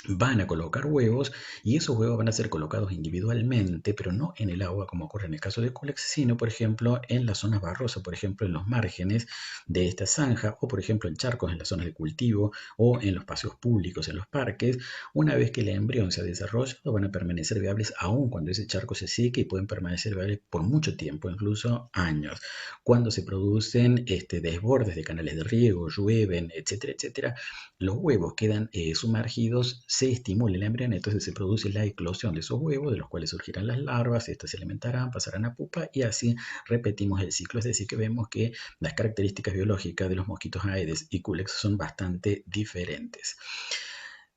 van a colocar huevos y esos huevos van a ser colocados individualmente, pero no en el agua como ocurre en el caso de Culex, sino por ejemplo en las zonas barrosas, por ejemplo en los márgenes de esta zanja o por ejemplo en charcos en las zonas de cultivo o en los paseos públicos, en los parques. Una vez que el embrión se ha desarrollado van a permanecer viables aún cuando ese charco se seque y pueden permanecer viables por mucho tiempo, incluso años. Cuando se producen desbordes de canales de riego, llueven, etcétera, etcétera, los huevos quedan sumergidos, se estimula el embrión, entonces se produce la eclosión de esos huevos, de los cuales surgirán las larvas, estas se alimentarán, pasarán a pupa y así repetimos el ciclo. Es decir, que vemos que las características biológicas de los mosquitos Aedes y Culex son bastante diferentes.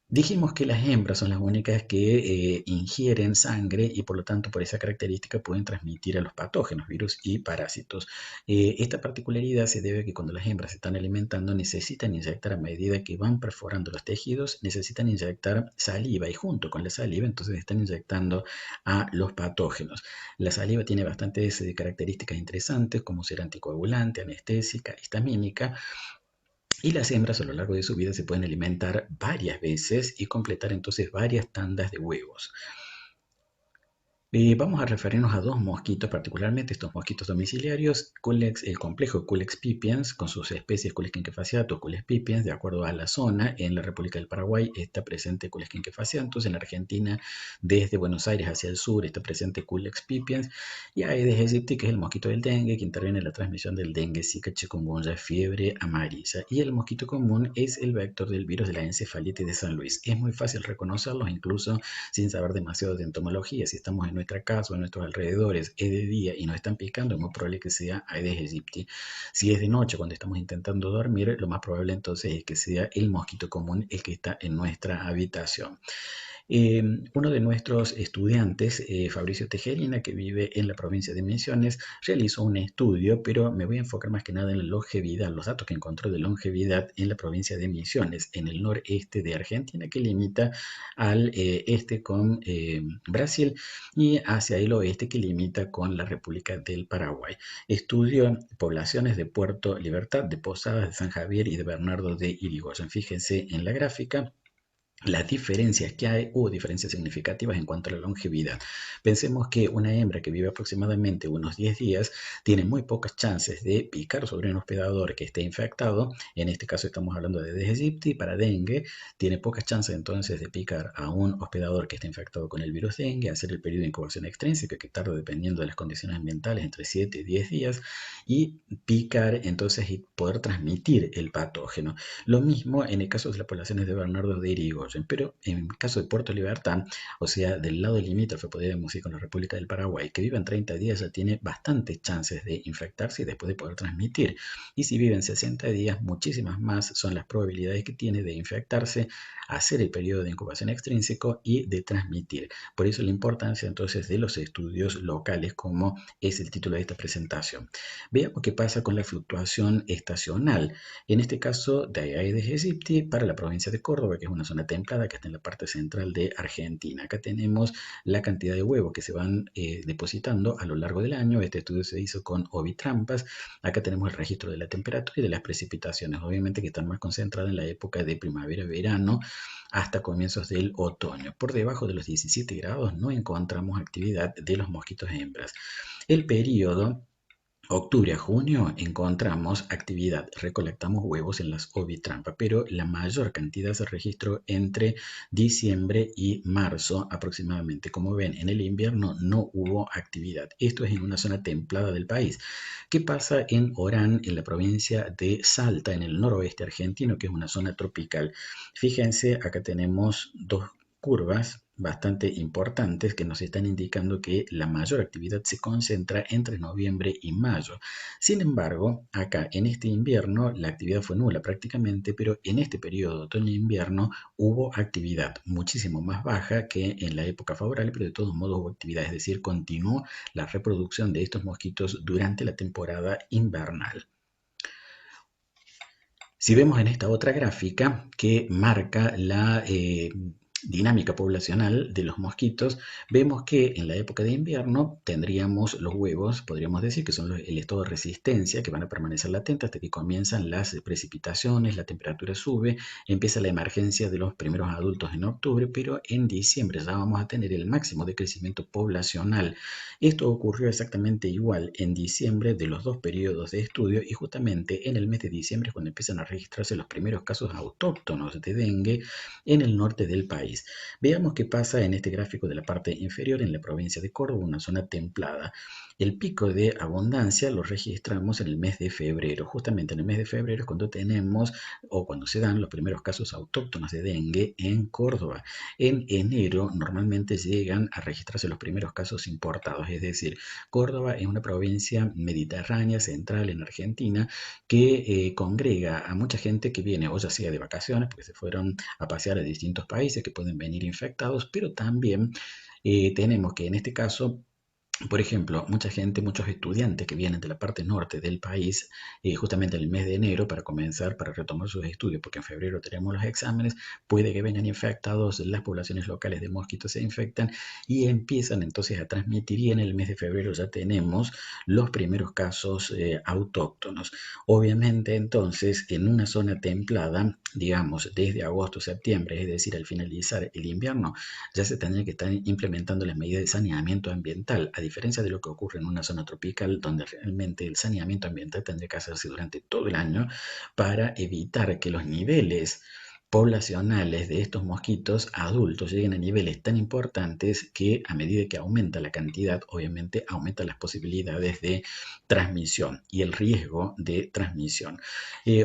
Dijimos que las hembras son las únicas que ingieren sangre y por lo tanto por esa característica pueden transmitir a los patógenos, virus y parásitos. Esta particularidad se debe a que cuando las hembras se están alimentando necesitan inyectar a medida que van perforando los tejidos, necesitan inyectar saliva y junto con la saliva entonces están inyectando a los patógenos. La saliva tiene bastantes características interesantes como ser anticoagulante, anestésica, histamínica. Y las hembras a lo largo de su vida se pueden alimentar varias veces y completar entonces varias tandas de huevos. Vamos a referirnos a dos mosquitos, particularmente estos mosquitos domiciliarios, Culex, el complejo Culex pipiens, con sus especies Culex quinquefasciatus, Culex pipiens, de acuerdo a la zona. En la República del Paraguay está presente Culex quinquefasciatus, en la Argentina, desde Buenos Aires hacia el sur, está presente Culex pipiens, y Aedes aegypti, que es el mosquito del dengue, que interviene en la transmisión del dengue, zika, chikungunya, fiebre amarilla. Y el mosquito común es el vector del virus de la encefalitis de San Luis. Es muy fácil reconocerlos, incluso sin saber demasiado de entomología. Si estamos en nuestra casa o en nuestros alrededores, es de día y nos están picando, es muy probable que sea Aedes aegypti. Si es de noche cuando estamos intentando dormir, lo más probable entonces es que sea el mosquito común el que está en nuestra habitación. Uno de nuestros estudiantes, Fabricio Tejerina, que vive en la provincia de Misiones, realizó un estudio, pero me voy a enfocar más que nada en la longevidad, los datos que encontró de longevidad en la provincia de Misiones, en el noreste de Argentina, que limita al este con Brasil y hacia el oeste que limita con la República del Paraguay. Estudió poblaciones de Puerto Libertad, de Posadas, de San Javier y de Bernardo de Irigoyen. Fíjense en la gráfica las diferencias que hay, o diferencias significativas en cuanto a la longevidad. Pensemos que una hembra que vive aproximadamente unos 10 días tiene muy pocas chances de picar sobre un hospedador que esté infectado. En este caso estamos hablando de Aedes aegypti. Para dengue tiene pocas chances entonces de picar a un hospedador que esté infectado con el virus dengue, hacer el periodo de incubación extrínseca que tarda dependiendo de las condiciones ambientales entre 7 y 10 días y picar entonces y poder transmitir el patógeno. Lo mismo en el caso de las poblaciones de Bernardo de Irigoyen, pero en el caso de Puerto Libertad, o sea, del lado limítrofe, podríamos decir, con la República del Paraguay, que viven 30 días ya tiene bastantes chances de infectarse y después de poder transmitir. Y si viven 60 días, muchísimas más son las probabilidades que tiene de infectarse, hacer el periodo de incubación extrínseco y de transmitir. Por eso la importancia entonces de los estudios locales, como es el título de esta presentación. Veamos qué pasa con la fluctuación estacional. En este caso de Aedes aegypti para la provincia de Córdoba, que es una zona templada que está en la parte central de Argentina. Acá tenemos la cantidad de huevos que se van depositando a lo largo del año. Este estudio se hizo con ovitrampas. Acá tenemos el registro de la temperatura y de las precipitaciones, obviamente que están más concentradas en la época de primavera-verano hasta comienzos del otoño. Por debajo de los 17 grados no encontramos actividad de los mosquitos hembras. El periodo octubre a junio encontramos actividad, recolectamos huevos en las ovitrampas, pero la mayor cantidad se registró entre diciembre y marzo aproximadamente. Como ven, en el invierno no hubo actividad. Esto es en una zona templada del país. ¿Qué pasa en Orán, en la provincia de Salta, en el noroeste argentino, que es una zona tropical? Fíjense, acá tenemos dos curvas bastante importantes que nos están indicando que la mayor actividad se concentra entre noviembre y mayo. Sin embargo, acá en este invierno la actividad fue nula prácticamente, pero en este periodo otoño-invierno hubo actividad muchísimo más baja que en la época favorable, pero de todos modos hubo actividad, es decir, continuó la reproducción de estos mosquitos durante la temporada invernal. Si vemos en esta otra gráfica que marca dinámica poblacional de los mosquitos, vemos que en la época de invierno tendríamos los huevos, podríamos decir que son el estado de resistencia, que van a permanecer latentes hasta que comienzan las precipitaciones, la temperatura sube, empieza la emergencia de los primeros adultos en octubre, pero en diciembre ya vamos a tener el máximo de crecimiento poblacional. Esto ocurrió exactamente igual en diciembre de los dos periodos de estudio y justamente en el mes de diciembre es cuando empiezan a registrarse los primeros casos autóctonos de dengue en el norte del país. Veamos qué pasa en este gráfico de la parte inferior en la provincia de Córdoba, una zona templada. El pico de abundancia lo registramos en el mes de febrero. Justamente en el mes de febrero es cuando tenemos o cuando se dan los primeros casos autóctonos de dengue en Córdoba. En enero normalmente llegan a registrarse los primeros casos importados, es decir, Córdoba es una provincia mediterránea central en Argentina que congrega a mucha gente que viene o ya sea de vacaciones porque se fueron a pasear a distintos países que pueden venir infectados, pero también tenemos que en este caso, por ejemplo, mucha gente, muchos estudiantes que vienen de la parte norte del país, justamente en el mes de enero para comenzar, para retomar sus estudios, porque en febrero tenemos los exámenes, puede que vengan infectados, las poblaciones locales de mosquitos se infectan y empiezan entonces a transmitir y en el mes de febrero ya tenemos los primeros casos autóctonos. Obviamente entonces en una zona templada, digamos desde agosto, septiembre, es decir, al finalizar el invierno, ya se tendría que estar implementando las medidas de saneamiento ambiental, a diferencia de lo que ocurre en una zona tropical, donde realmente el saneamiento ambiental tendría que hacerse durante todo el año para evitar que los niveles poblacionales de estos mosquitos adultos lleguen a niveles tan importantes que a medida que aumenta la cantidad, obviamente aumentan las posibilidades de transmisión y el riesgo de transmisión.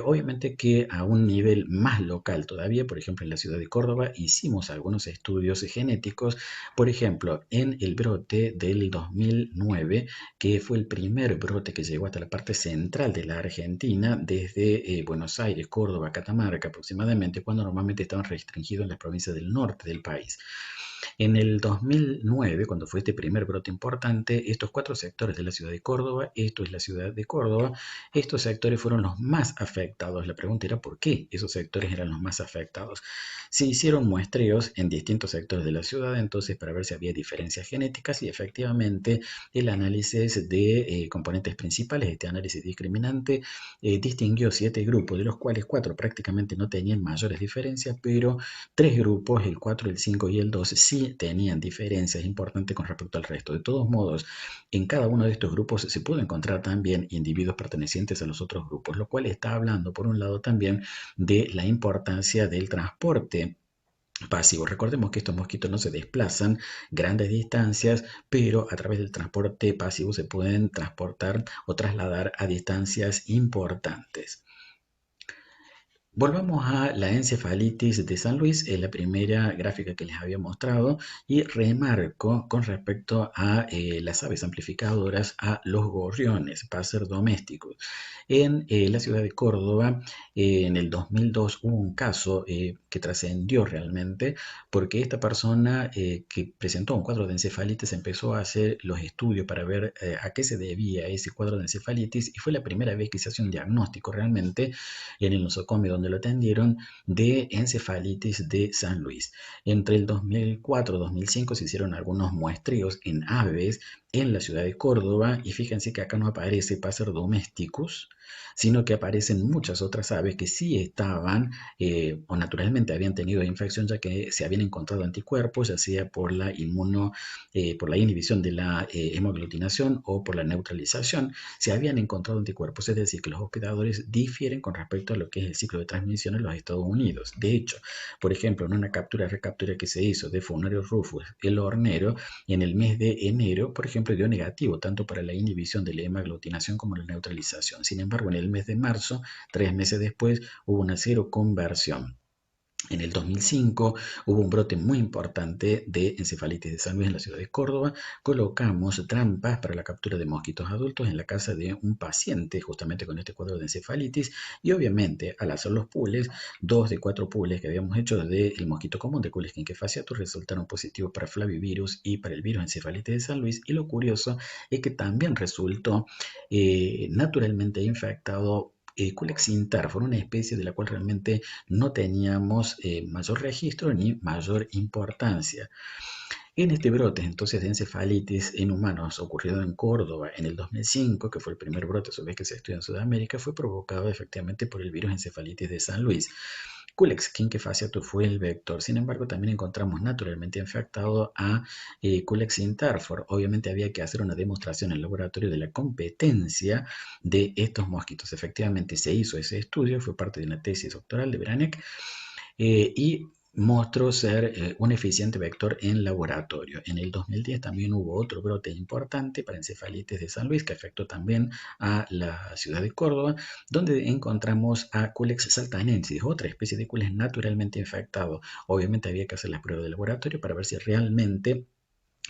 Obviamente que a un nivel más local todavía, por ejemplo en la ciudad de Córdoba, hicimos algunos estudios genéticos, por ejemplo en el brote del 2009, que fue el primer brote que llegó hasta la parte central de la Argentina, desde Buenos Aires, Córdoba, Catamarca aproximadamente, cuando normalmente estaban restringidos en las provincias del norte del país. En el 2009, cuando fue este primer brote importante, estos 4 sectores de la ciudad de Córdoba, esto es la ciudad de Córdoba, estos sectores fueron los más afectados. La pregunta era por qué esos sectores eran los más afectados. Se hicieron muestreos en distintos sectores de la ciudad, entonces para ver si había diferencias genéticas y efectivamente el análisis de componentes principales, este análisis discriminante, distinguió 7 grupos, de los cuales 4 prácticamente no tenían mayores diferencias, pero 3 grupos, el 4, el 5 y el 2, sí tenían diferencias importantes con respecto al resto. De todos modos, en cada uno de estos grupos se pudo encontrar también individuos pertenecientes a los otros grupos, lo cual está hablando, por un lado, también de la importancia del transporte pasivo. Recordemos que estos mosquitos no se desplazan grandes distancias, pero a través del transporte pasivo se pueden transportar o trasladar a distancias importantes. Volvamos a la encefalitis de San Luis, es la primera gráfica que les había mostrado y remarco con respecto a las aves amplificadoras, a los gorriones, passer domésticos. En la ciudad de Córdoba, en el 2002 hubo un caso que trascendió realmente porque esta persona que presentó un cuadro de encefalitis empezó a hacer los estudios para ver a qué se debía ese cuadro de encefalitis y fue la primera vez que se hace un diagnóstico realmente en el nosocomio donde lo atendieron de encefalitis de San Luis. Entre el 2004 y 2005 se hicieron algunos muestreos en aves en la ciudad de Córdoba y fíjense que acá no aparece Passer domesticus, sino que aparecen muchas otras aves que sí estaban o naturalmente habían tenido infección ya que se habían encontrado anticuerpos, ya sea por la por la inhibición de la hemoaglutinación o por la neutralización, se habían encontrado anticuerpos, es decir, que los hospedadores difieren con respecto a lo que es el ciclo de transmisión en los Estados Unidos. De hecho, por ejemplo, en una recaptura que se hizo de Funario rufus, el hornero, en el mes de enero, por ejemplo, dio negativo tanto para la inhibición de la hemaglutinación como la neutralización. Sin embargo, en el mes de marzo, 3 meses después, hubo una seroconversión. En el 2005 hubo un brote muy importante de encefalitis de San Luis en la ciudad de Córdoba. Colocamos trampas para la captura de mosquitos adultos en la casa de un paciente justamente con este cuadro de encefalitis y obviamente al hacer los pools, 2 de 4 pools que habíamos hecho del mosquito común de Culex quinquefasciatus resultaron positivos para flavivirus y para el virus encefalitis de San Luis y lo curioso es que también resultó naturalmente infectado Culex intarfor, una especie de la cual realmente no teníamos mayor registro ni mayor importancia. En este brote, entonces, de encefalitis en humanos ocurrido en Córdoba en el 2005, que fue el primer brote a su vez que se estudió en Sudamérica, fue provocado efectivamente por el virus encefalitis de San Luis. Culex quinquefasciatus fue el vector, sin embargo también encontramos naturalmente infectado a Culex intarfor. Obviamente había que hacer una demostración en el laboratorio de la competencia de estos mosquitos. Efectivamente se hizo ese estudio, fue parte de una tesis doctoral de Beranek, y mostró ser un eficiente vector en laboratorio. En el 2010 también hubo otro brote importante para encefalitis de San Luis que afectó también a la ciudad de Córdoba, donde encontramos a Culex saltanensis, otra especie de Culex naturalmente infectado. Obviamente había que hacer las pruebas de laboratorio para ver si realmente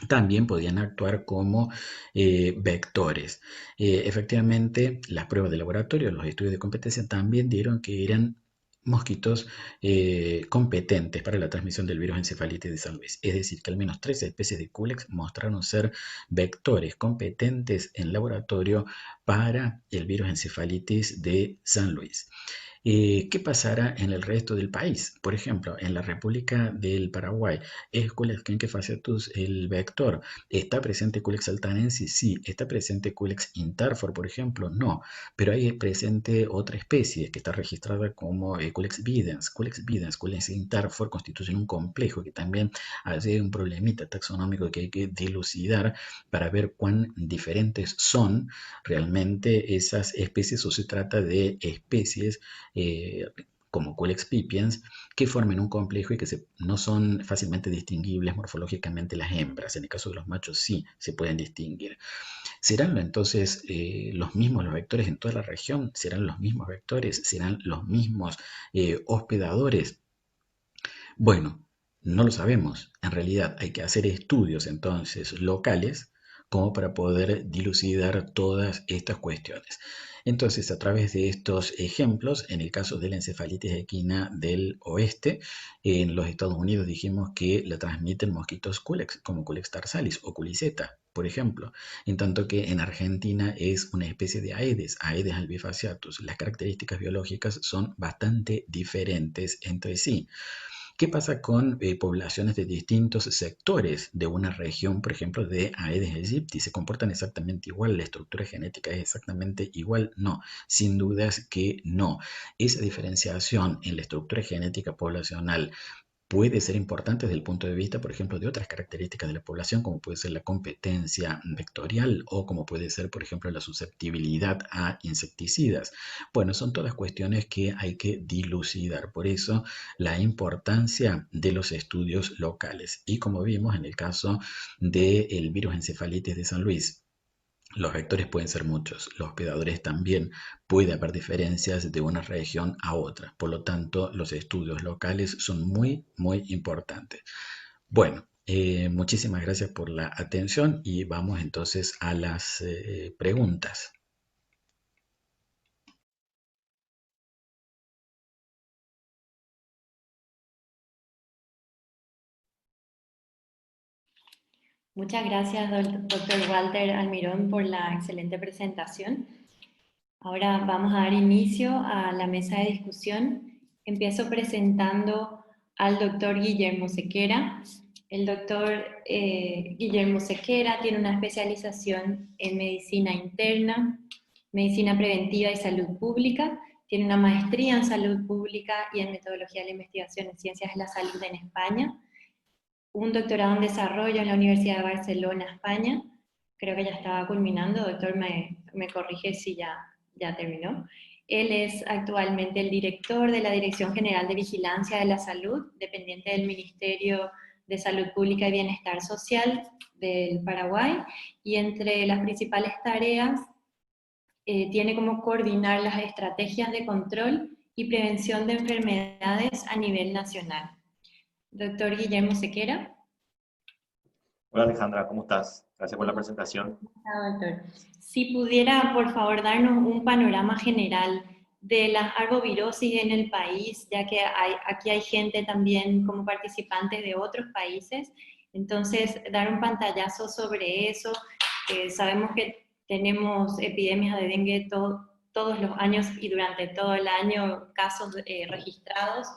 también podían actuar como vectores. Efectivamente, las pruebas de laboratorio, los estudios de competencia también dieron que eran mosquitos competentes para la transmisión del virus encefalitis de San Luis. Es decir, que al menos 3 especies de Culex mostraron ser vectores competentes en laboratorio para el virus encefalitis de San Luis. ¿Qué pasará en el resto del país? Por ejemplo, en la República del Paraguay, ¿es Culex quinquefasciatus el vector? ¿Está presente Culex saltanensis? Sí. ¿Está presente Culex intarfor, por ejemplo? No. Pero hay presente otra especie que está registrada como Culex videns. Culex intarfor constituyen un complejo que también hace un problemita taxonómico que hay que dilucidar para ver cuán diferentes son realmente esas especies o se trata de especies como Culex pipiens, que forman un complejo y que no son fácilmente distinguibles morfológicamente las hembras. En el caso de los machos sí se pueden distinguir. ¿Serán entonces los mismos los vectores en toda la región? ¿Serán los mismos vectores? ¿Serán los mismos hospedadores? Bueno, no lo sabemos. En realidad hay que hacer estudios entonces locales como para poder dilucidar todas estas cuestiones. Entonces, a través de estos ejemplos, en el caso de la encefalitis equina del oeste, en los Estados Unidos dijimos que la transmiten mosquitos Culex, como Culex tarsalis o Culiceta, por ejemplo, en tanto que en Argentina es una especie de Aedes albifasciatus. Las características biológicas son bastante diferentes entre sí. ¿Qué pasa con poblaciones de distintos sectores de una región, por ejemplo, de Aedes aegypti? ¿Se comportan exactamente igual? ¿La estructura genética es exactamente igual? No, sin dudas que no. Esa diferenciación en la estructura genética poblacional puede ser importante desde el punto de vista, por ejemplo, de otras características de la población, como puede ser la competencia vectorial o como puede ser, por ejemplo, la susceptibilidad a insecticidas. Bueno, son todas cuestiones que hay que dilucidar. Por eso, la importancia de los estudios locales. Y como vimos en el caso del virus encefalitis de San Luis, los vectores pueden ser muchos, los hospedadores también, puede haber diferencias de una región a otra, por lo tanto los estudios locales son muy, muy importantes. Bueno, muchísimas gracias por la atención y vamos entonces a las preguntas. Muchas gracias, doctor Walter Almirón, por la excelente presentación. Ahora vamos a dar inicio a la mesa de discusión. Empiezo presentando al doctor Guillermo Sequera. El doctor Guillermo Sequera tiene una especialización en medicina interna, medicina preventiva y salud pública. Tiene una maestría en salud pública y en metodología de la investigación en ciencias de la salud en España. Un doctorado en desarrollo en la Universidad de Barcelona, España. Creo que ya estaba culminando, doctor, me corrige si ya terminó. Él es actualmente el director de la Dirección General de Vigilancia de la Salud, dependiente del Ministerio de Salud Pública y Bienestar Social del Paraguay, y entre las principales tareas tiene como coordinar las estrategias de control y prevención de enfermedades a nivel nacional. Doctor Guillermo Sequera. Hola Alejandra, ¿cómo estás? Gracias por la presentación. Hola, doctor. Si pudiera, por favor, darnos un panorama general de las arbovirosis en el país, ya que aquí hay gente también como participantes de otros países, entonces dar un pantallazo sobre eso. Sabemos que tenemos epidemias de dengue todos los años y durante todo el año casos registrados.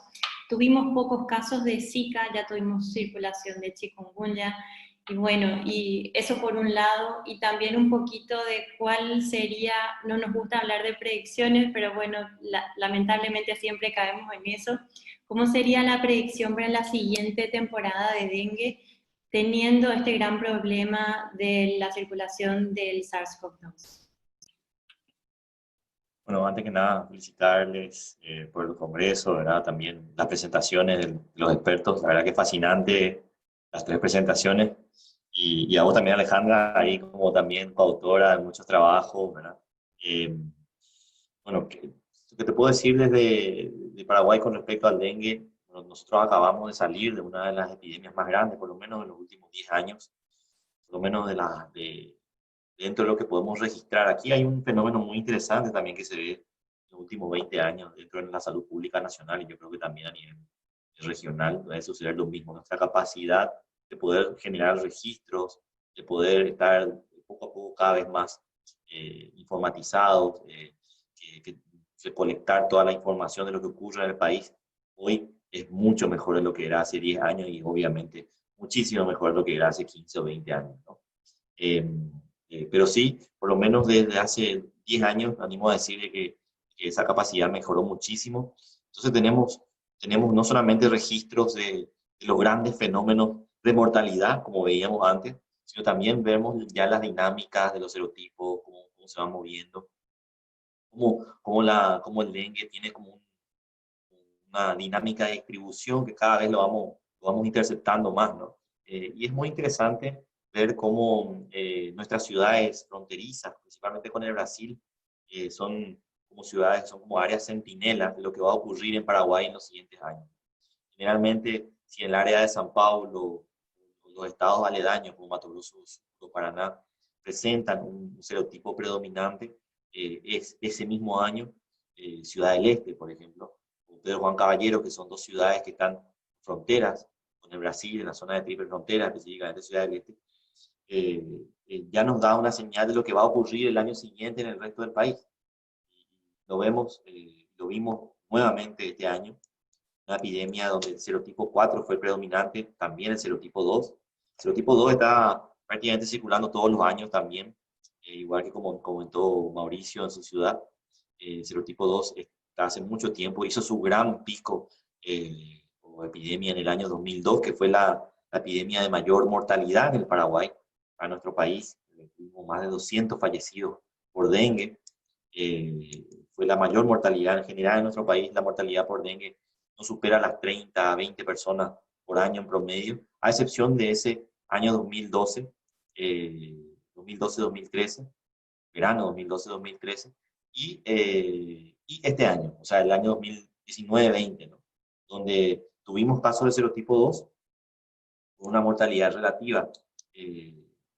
Tuvimos pocos casos de Zika, ya tuvimos circulación de chikungunya, y bueno, y eso por un lado, y también un poquito de cuál sería, no nos gusta hablar de predicciones, pero bueno, lamentablemente siempre caemos en eso, cómo sería la predicción para la siguiente temporada de dengue, teniendo este gran problema de la circulación del SARS-CoV-2. Bueno, antes que nada, felicitarles por el congreso, ¿verdad? También las presentaciones de los expertos, la verdad que es fascinante las tres presentaciones. Y a vos también, Alejandra, ahí como también coautora de muchos trabajos, ¿verdad? Eh, bueno, ¿qué te puedo decir desde de Paraguay con respecto al dengue? Bueno, nosotros acabamos de salir de una de las epidemias más grandes, por lo menos en los últimos 10 años, por lo menos dentro de lo que podemos registrar. Aquí hay un fenómeno muy interesante también que se ve en los últimos 20 años dentro de la salud pública nacional, y yo creo que también a nivel regional debe suceder lo mismo. Nuestra capacidad de poder generar registros, de poder estar poco a poco cada vez más informatizados, que recolectar toda la información de lo que ocurre en el país, hoy es mucho mejor de lo que era hace 10 años y obviamente muchísimo mejor de lo que era hace 15 o 20 años, ¿no? Pero sí, por lo menos desde hace 10 años, animo a decirle que esa capacidad mejoró muchísimo. Entonces tenemos no solamente registros de los grandes fenómenos de mortalidad, como veíamos antes, sino también vemos ya las dinámicas de los serotipos, cómo se van moviendo, cómo el dengue tiene como una dinámica de distribución que cada vez lo vamos interceptando más, ¿no? Y es muy interesante ver cómo nuestras ciudades fronterizas, principalmente con el Brasil, son como ciudades, son como áreas centinelas de lo que va a ocurrir en Paraguay en los siguientes años. Generalmente, si en el área de San Paulo, los estados aledaños como Mato Grosso o Paraná presentan un serotipo predominante, es ese mismo año Ciudad del Este, por ejemplo, o Pedro Juan Caballero, que son dos ciudades que están fronteras con el Brasil, en la zona de triple frontera, específicamente Ciudad del Este, ya nos da una señal de lo que va a ocurrir el año siguiente en el resto del país. Lo vimos nuevamente este año, una epidemia donde el serotipo 4 fue predominante, también el serotipo 2. El serotipo 2 está prácticamente circulando todos los años también, igual que como comentó Mauricio en su ciudad. El serotipo 2 está hace mucho tiempo, hizo su gran pico o epidemia en el año 2002, que fue la epidemia de mayor mortalidad en el Paraguay, a nuestro país. Tuvimos más de 200 fallecidos por dengue. Fue la mayor mortalidad en general en nuestro país. La mortalidad por dengue no supera las 30 a 20 personas por año en promedio, a excepción de ese año 2012, 2012-2013, verano 2012-2013, y este año, o sea, el año 2019-20, ¿no? Donde tuvimos casos de serotipo 2 con una mortalidad relativa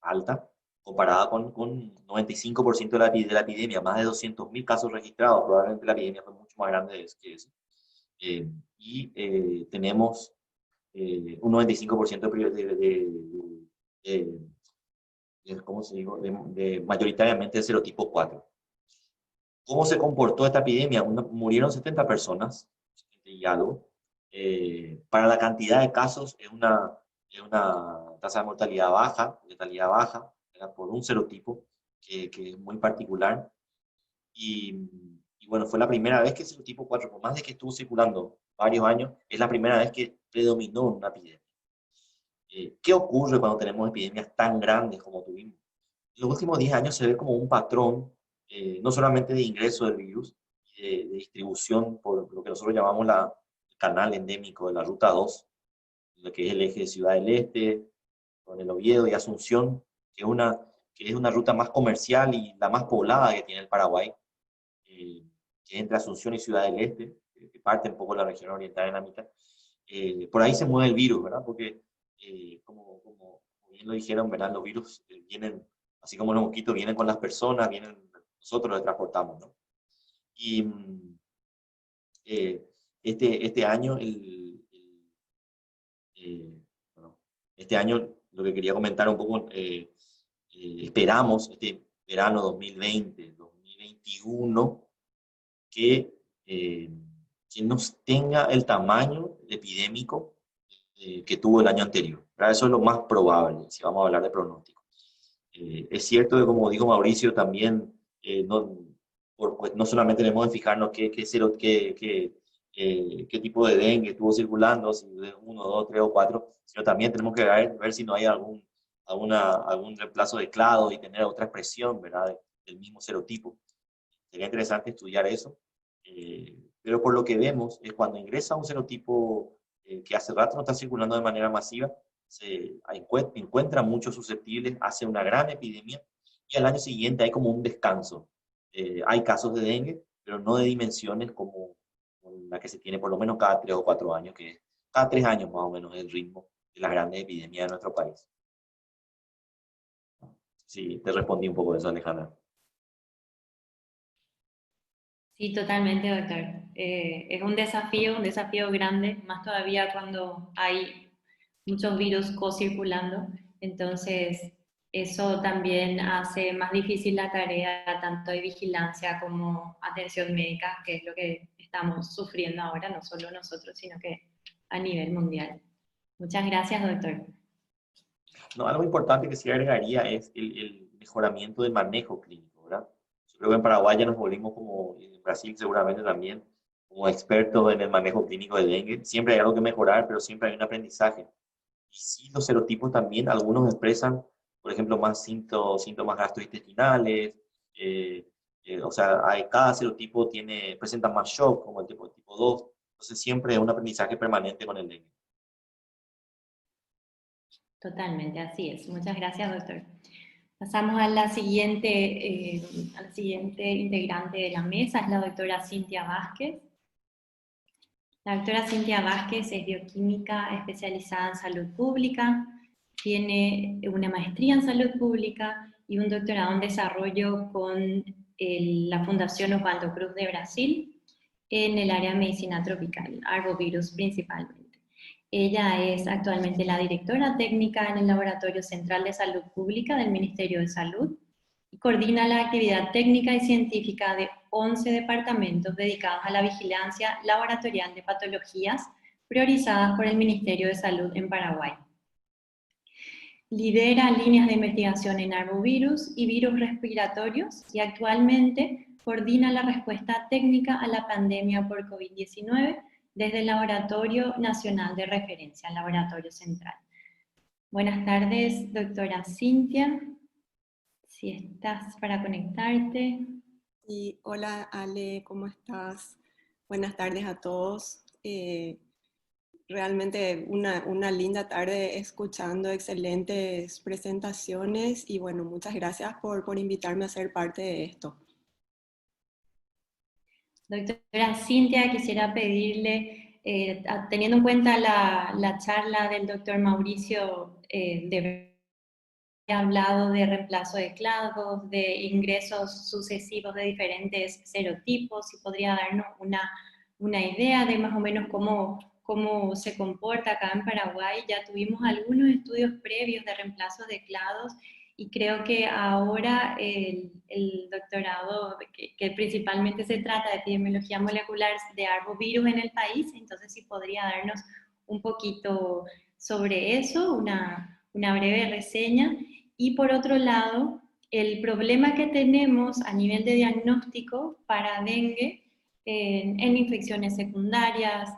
alta, comparada con 95% de la epidemia, más de 200.000 casos registrados. Probablemente la epidemia fue mucho más grande que eso. Tenemos un 95% ¿cómo se digo? Mayoritariamente de serotipo 4. ¿Cómo se comportó esta epidemia? Murieron 70 personas, 70 y algo. Para la cantidad de casos es una tasa de mortalidad baja, letalidad baja, ¿verdad? Por un serotipo que es muy particular. Y bueno, fue la primera vez que el serotipo 4, por más de que estuvo circulando varios años, es la primera vez que predominó en una epidemia. ¿Qué ocurre cuando tenemos epidemias tan grandes como tuvimos? En los últimos 10 años se ve como un patrón, no solamente de ingreso del virus, de distribución por lo que nosotros llamamos el canal endémico de la Ruta 2, lo que es el eje de Ciudad del Este, con el Oviedo y Asunción, que es una ruta más comercial y la más poblada que tiene el Paraguay, que es entre Asunción y Ciudad del Este, que parte un poco de la región oriental en la mitad. Por ahí se mueve el virus, ¿verdad? Porque, como bien lo dijeron, ¿verdad? Los virus vienen, así como los mosquitos vienen con las personas, nosotros los transportamos, ¿no? Y este año, bueno, este año, lo que quería comentar un poco, esperamos este verano 2020, 2021, que no tenga el tamaño epidémico que tuvo el año anterior. ¿Verdad? Eso es lo más probable, si vamos a hablar de pronóstico. Es cierto que, como dijo Mauricio, también pues no solamente tenemos que fijarnos qué tipo de dengue estuvo circulando, si de 1, 2, 3 o 4, sino también tenemos que ver si no hay algún reemplazo de clado y tener otra expresión, ¿verdad? Del mismo serotipo. Sería interesante estudiar eso. Pero por lo que vemos es cuando ingresa un serotipo que hace rato no está circulando de manera masiva, se encuentra muchos susceptibles, hace una gran epidemia y al año siguiente hay como un descanso. Hay casos de dengue, pero no de dimensiones como la que se tiene por lo menos cada 3 o 4 años, que es cada 3 años más o menos el ritmo de las grandes epidemias de nuestro país. Sí, te respondí un poco de eso, Alejandra. Sí, totalmente, doctor. Es un desafío grande, más todavía cuando hay muchos virus co-circulando. Entonces, eso también hace más difícil la tarea tanto de vigilancia como atención médica, que es lo que estamos sufriendo ahora, no solo nosotros, sino que a nivel mundial. Muchas gracias, doctor. No, algo importante que sí agregaría es el mejoramiento del manejo clínico, ¿verdad? Yo creo que en Paraguay ya nos volvimos como, en Brasil seguramente también, como expertos en el manejo clínico de dengue. Siempre hay algo que mejorar, pero siempre hay un aprendizaje. Y sí, los serotipos también, algunos expresan, por ejemplo, más síntomas gastrointestinales, o sea, cada serotipo presenta más shock, como el tipo 2. Entonces siempre es un aprendizaje permanente con el dengue. Totalmente, así es. Muchas gracias, doctor. Pasamos a la siguiente integrante de la mesa, es la doctora Cintia Vázquez. La doctora Cintia Vázquez es bioquímica especializada en salud pública, tiene una maestría en salud pública y un doctorado en desarrollo con la Fundación Osvaldo Cruz de Brasil en el área de medicina tropical, arbovirus principalmente. Ella es actualmente la directora técnica en el Laboratorio Central de Salud Pública del Ministerio de Salud y coordina la actividad técnica y científica de 11 departamentos dedicados a la vigilancia laboratorial de patologías priorizadas por el Ministerio de Salud en Paraguay. Lidera líneas de investigación en arbovirus y virus respiratorios y actualmente coordina la respuesta técnica a la pandemia por COVID-19 desde el Laboratorio Nacional de Referencia, el Laboratorio Central. Buenas tardes, doctora Cintia. Si estás para conectarte. Y hola Ale, ¿cómo estás? Buenas tardes a todos. Realmente una linda tarde escuchando excelentes presentaciones y bueno, muchas gracias por invitarme a ser parte de esto. Doctora Cintia, quisiera pedirle, teniendo en cuenta la charla del doctor Mauricio, hablado de reemplazo de clavos, de ingresos sucesivos de diferentes serotipos, y podría darnos una idea de más o menos cómo se comporta acá en Paraguay. Ya tuvimos algunos estudios previos de reemplazos de clavos y creo que ahora el doctorado, que principalmente se trata de epidemiología molecular de arbovirus en el país, entonces sí podría darnos un poquito sobre eso, una breve reseña. Y por otro lado, el problema que tenemos a nivel de diagnóstico para dengue en infecciones secundarias,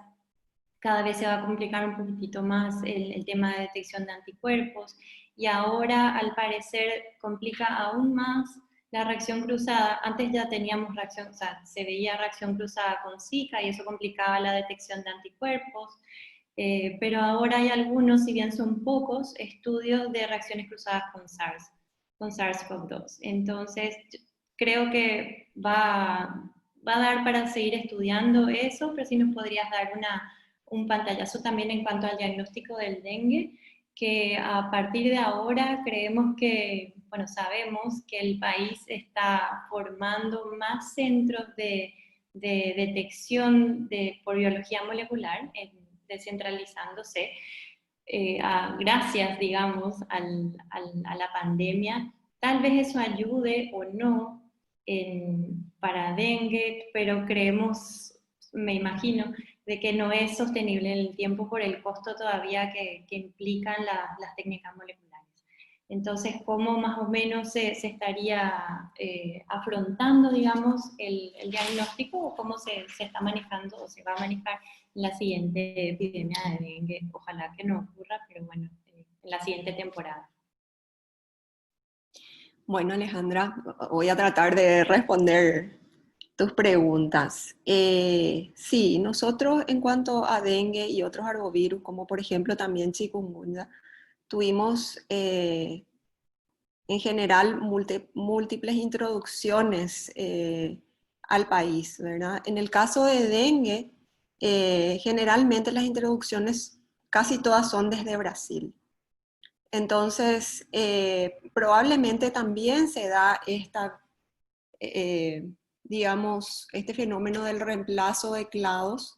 cada vez se va a complicar un poquitito más el tema de detección de anticuerpos, y ahora al parecer complica aún más la reacción cruzada. Antes ya teníamos reacción, o sea, se veía reacción cruzada con Zika y eso complicaba la detección de anticuerpos. Pero ahora hay algunos, si bien son pocos, estudios de reacciones cruzadas con SARS-CoV-2. Entonces, creo que va a dar para seguir estudiando eso, pero si nos podrías dar un pantallazo también en cuanto al diagnóstico del dengue, que a partir de ahora creemos que, bueno, sabemos que el país está formando más centros de detección por biología molecular, descentralizándose, gracias, digamos, a la pandemia. Tal vez eso ayude o no en para dengue, pero creemos, me imagino, de que no es sostenible en el tiempo por el costo todavía que implican las técnicas moleculares. Entonces, ¿cómo más o menos se estaría afrontando, digamos, el diagnóstico, o cómo se está manejando o se va a manejar en la siguiente epidemia de dengue? Ojalá que no ocurra, pero bueno, en la siguiente temporada. Bueno, Alejandra, voy a tratar de responder tus preguntas. Sí, nosotros en cuanto a dengue y otros arbovirus, como por ejemplo también chikungunya, tuvimos en general múltiples introducciones al país, ¿verdad? En el caso de dengue, generalmente las introducciones casi todas son desde Brasil. Entonces, probablemente también se da digamos, este fenómeno del reemplazo de clados.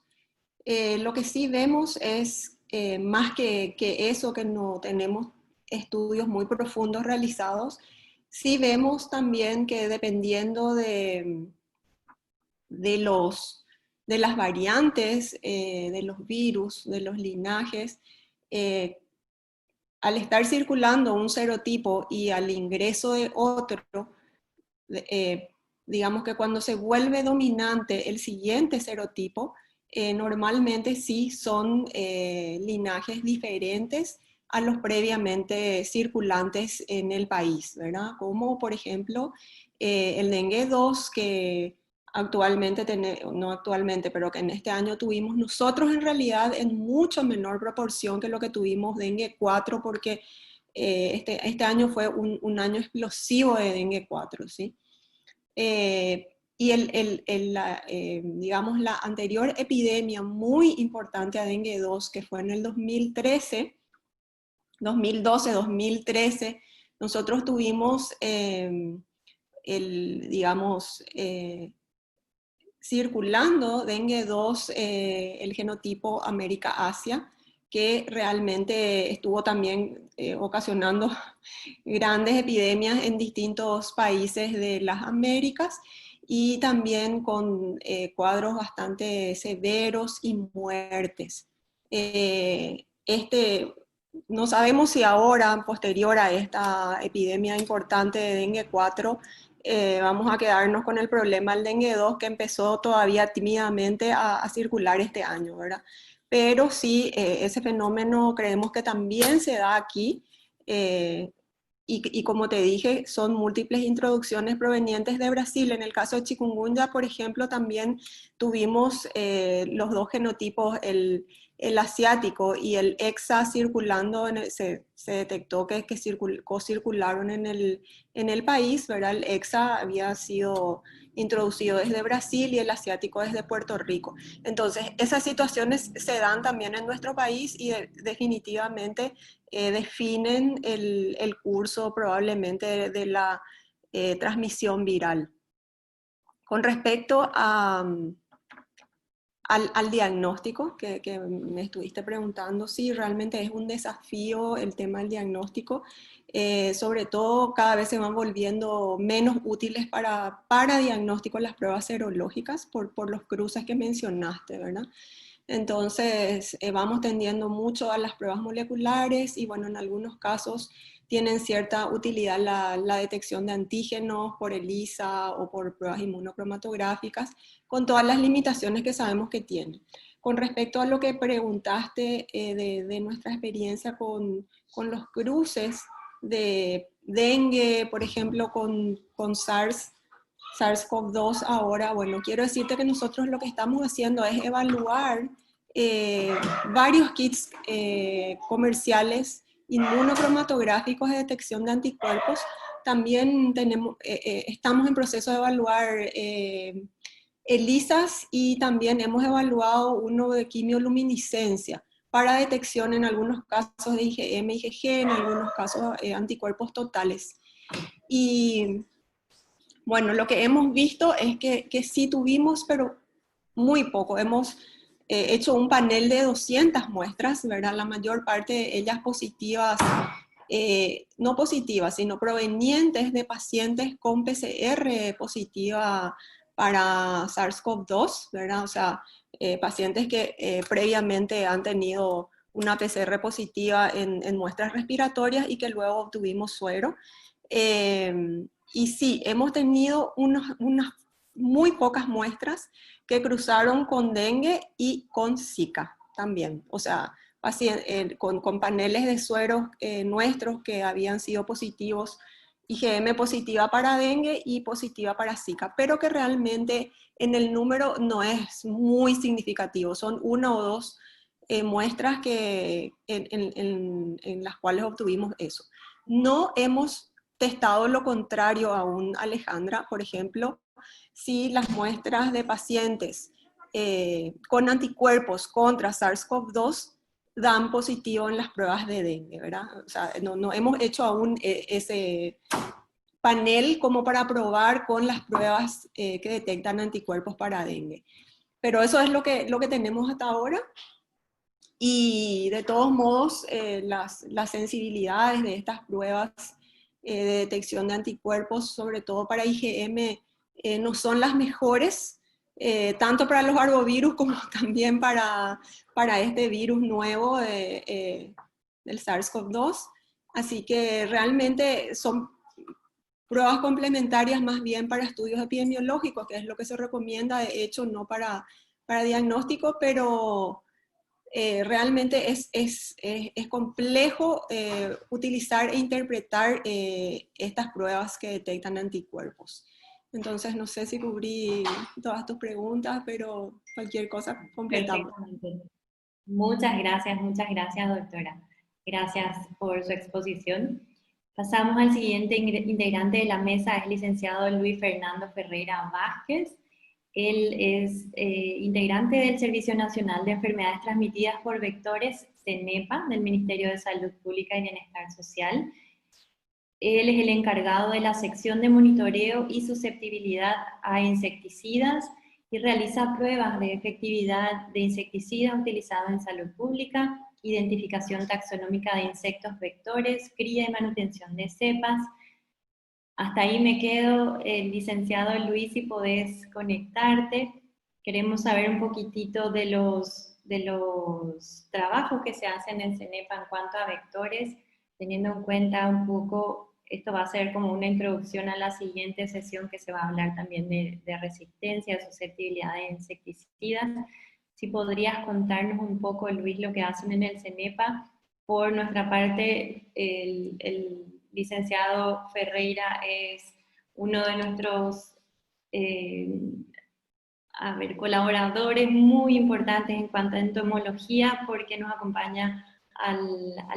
Lo que sí vemos es, más que eso, que no tenemos estudios muy profundos realizados, sí vemos también que dependiendo de las variantes, de los virus, de los linajes, al estar circulando un serotipo y al ingreso de otro, digamos que cuando se vuelve dominante el siguiente serotipo, normalmente sí son linajes diferentes a los previamente circulantes en el país, ¿verdad? Como por ejemplo el dengue 2 que actualmente, no actualmente, pero que en este año tuvimos nosotros en realidad en mucho menor proporción que lo que tuvimos dengue 4, porque este año fue un año explosivo de dengue 4, ¿sí? Y digamos, la anterior epidemia muy importante a dengue 2, que fue en el 2013, 2012, 2013, nosotros tuvimos, digamos, circulando dengue 2, el genotipo América-Asia, que realmente estuvo también ocasionando grandes epidemias en distintos países de las Américas y también con cuadros bastante severos y muertes. No sabemos si ahora, posterior a esta epidemia importante de dengue 4, vamos a quedarnos con el problema del dengue 2 que empezó todavía tímidamente a circular este año, ¿verdad? Pero sí, ese fenómeno creemos que también se da aquí, y como te dije, son múltiples introducciones provenientes de Brasil. En el caso de chikungunya, por ejemplo, también tuvimos los dos genotipos, el asiático y el hexa circulando, se detectó que co-circularon en el país, ¿verdad? El hexa había sido introducido desde Brasil y el asiático desde Puerto Rico. Entonces, esas situaciones se dan también en nuestro país y definitivamente definen el curso probablemente de la transmisión viral. Con respecto al diagnóstico que me estuviste preguntando, sí, realmente es un desafío el tema del diagnóstico. Sobre todo cada vez se van volviendo menos útiles para diagnóstico las pruebas serológicas por los cruces que mencionaste, ¿verdad? Entonces vamos tendiendo mucho a las pruebas moleculares y bueno, en algunos casos tienen cierta utilidad la detección de antígenos por ELISA o por pruebas inmunocromatográficas, con todas las limitaciones que sabemos que tienen. Con respecto a lo que preguntaste de nuestra experiencia con los cruces de dengue, por ejemplo, con SARS-CoV-2 ahora, bueno, quiero decirte que nosotros lo que estamos haciendo es evaluar varios kits comerciales inmunocromatográficos de detección de anticuerpos. También estamos en proceso de evaluar ELISAs y también hemos evaluado uno de quimioluminiscencia para detección en algunos casos de IgM, IgG, en algunos casos anticuerpos totales. Y bueno, lo que hemos visto es que sí tuvimos, pero muy poco. Hemos hecho un panel de 200 muestras, ¿verdad? La mayor parte de ellas positivas, no positivas, sino provenientes de pacientes con PCR positiva para SARS-CoV-2, ¿verdad? O sea, pacientes que previamente han tenido una PCR positiva en muestras respiratorias y que luego obtuvimos suero. Y sí, hemos tenido unas muy pocas muestras que cruzaron con dengue y con Zika también. O sea, con paneles de sueros nuestros que habían sido positivos, IgM positiva para dengue y positiva para Zika, pero que realmente en el número no es muy significativo. Son una o dos muestras en las cuales obtuvimos eso. No hemos testado lo contrario aún, Alejandra. Por ejemplo, si las muestras de pacientes con anticuerpos contra SARS-CoV-2 dan positivo en las pruebas de dengue, ¿verdad? O sea, no hemos hecho aún ese panel como para probar con las pruebas que detectan anticuerpos para dengue. Pero eso es lo que tenemos hasta ahora. Y de todos modos, las sensibilidades de estas pruebas de detección de anticuerpos, sobre todo para IgM, no son las mejores, tanto para los arbovirus como también para este virus nuevo del SARS-CoV-2. Así que realmente son pruebas complementarias más bien para estudios epidemiológicos, que es lo que se recomienda, de hecho, no para diagnóstico, pero realmente es complejo utilizar e interpretar estas pruebas que detectan anticuerpos. Entonces, no sé si cubrí todas tus preguntas, pero cualquier cosa completamos. Perfectamente. Muchas gracias, doctora. Gracias por su exposición. Pasamos al siguiente integrante de la mesa, es licenciado Luis Fernando Ferreira Vázquez. Él es integrante del Servicio Nacional de Enfermedades Transmitidas por Vectores, CENEPA, del Ministerio de Salud Pública y Bienestar Social. Él es el encargado de la sección de monitoreo y susceptibilidad a insecticidas y realiza pruebas de efectividad de insecticidas utilizados en salud pública, identificación taxonómica de insectos vectores, cría y manutención de cepas. Hasta ahí me quedo, licenciado Luis, si podés conectarte. Queremos saber un poquitito de los trabajos que se hacen en CENEPA en cuanto a vectores, teniendo en cuenta un poco, esto va a ser como una introducción a la siguiente sesión que se va a hablar también de resistencia, de susceptibilidad de insecticidas. Si podrías contarnos un poco, Luis, lo que hacen en el CENEPA. Por nuestra parte, el licenciado Ferreira es uno de nuestros colaboradores muy importantes en cuanto a entomología, porque nos acompaña a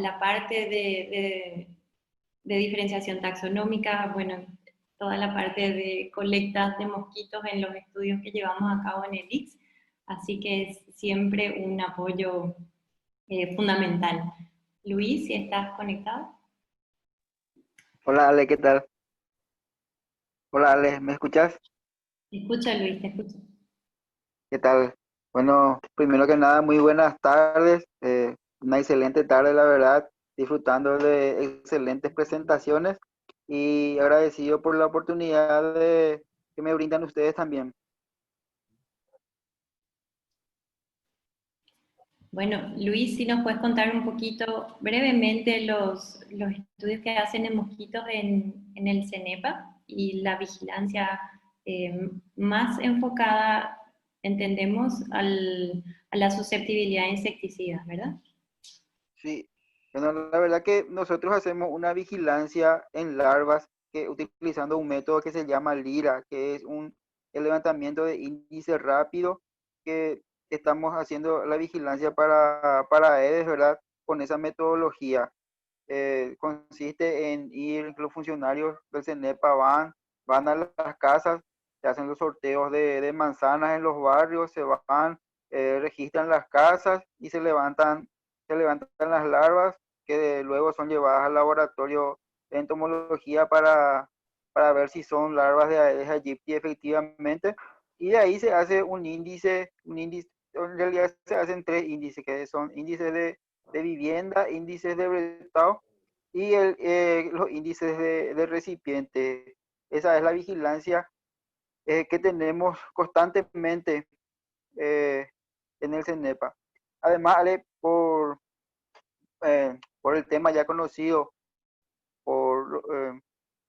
la parte de diferenciación taxonómica, bueno, toda la parte de colectas de mosquitos en los estudios que llevamos a cabo en el ICS, así que es siempre un apoyo fundamental. Luis, si estás conectado. Hola Ale, ¿qué tal? Hola Ale, ¿me escuchas? Te escucho, Luis, te escucho. ¿Qué tal? Bueno, primero que nada, muy buenas tardes. Una excelente tarde, la verdad, disfrutando de excelentes presentaciones y agradecido por la oportunidad que me brindan ustedes también. Bueno, Luis, si nos puedes contar un poquito brevemente los estudios que hacen en mosquitos en el CENEPA y la vigilancia más enfocada, entendemos, a la susceptibilidad a insecticidas, ¿verdad? Sí, bueno, la verdad que nosotros hacemos una vigilancia en larvas utilizando un método que se llama LIRA, que es el levantamiento de índice rápido que estamos haciendo la vigilancia para Aedes, ¿verdad? Con esa metodología. Consiste en ir, los funcionarios del CENEPA van a las casas, se hacen los sorteos de manzanas en los barrios, se van, registran las casas y se levantan las larvas que luego son llevadas al laboratorio de entomología para ver si son larvas de Aedes aegypti efectivamente. Y de ahí se hace un índice, en realidad se hacen 3 índices, que son índices de vivienda, índices de brotado y los índices de recipiente. Esa es la vigilancia que tenemos constantemente en el CENEPA. Además, Ale, por el tema ya conocido, por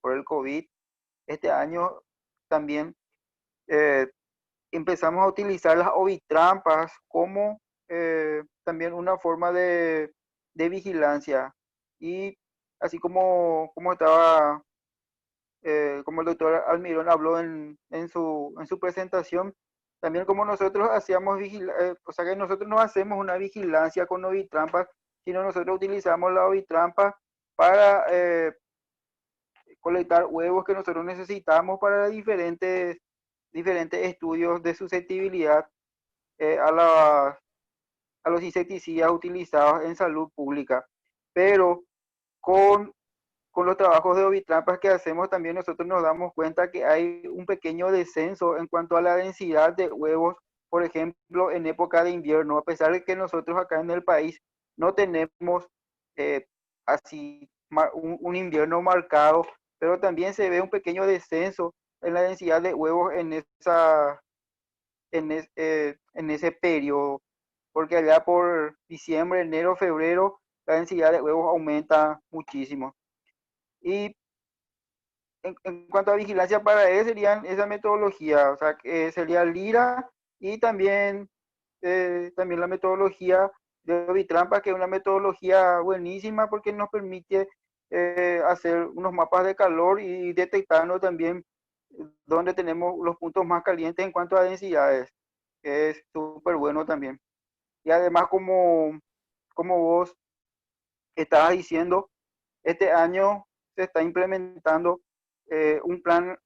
el COVID, este año también empezamos a utilizar las ovitrampas como también una forma de vigilancia. Y así como estaba, como el doctor Almirón habló en su presentación, también como nosotros hacíamos o sea que nosotros no hacemos una vigilancia con ovitrampas, sino nosotros utilizamos la ovitrampa para colectar huevos que nosotros necesitamos para diferentes estudios de susceptibilidad a los insecticidas utilizados en salud pública. Pero con los trabajos de ovitrampas que hacemos también nosotros nos damos cuenta que hay un pequeño descenso en cuanto a la densidad de huevos, por ejemplo, en época de invierno, a pesar de que nosotros acá en el país no tenemos así un invierno marcado, pero también se ve un pequeño descenso en la densidad de huevos en ese periodo, porque allá por diciembre, enero, febrero, la densidad de huevos aumenta muchísimo. Y en cuanto a vigilancia para él, serían esa metodología, o sea, que sería LIRA y también la metodología de ovitrampa, que es una metodología buenísima porque nos permite hacer unos mapas de calor y detectando también dónde tenemos los puntos más calientes en cuanto a densidades, que es súper bueno también. Y además, como vos estabas diciendo, este año se está implementando un plan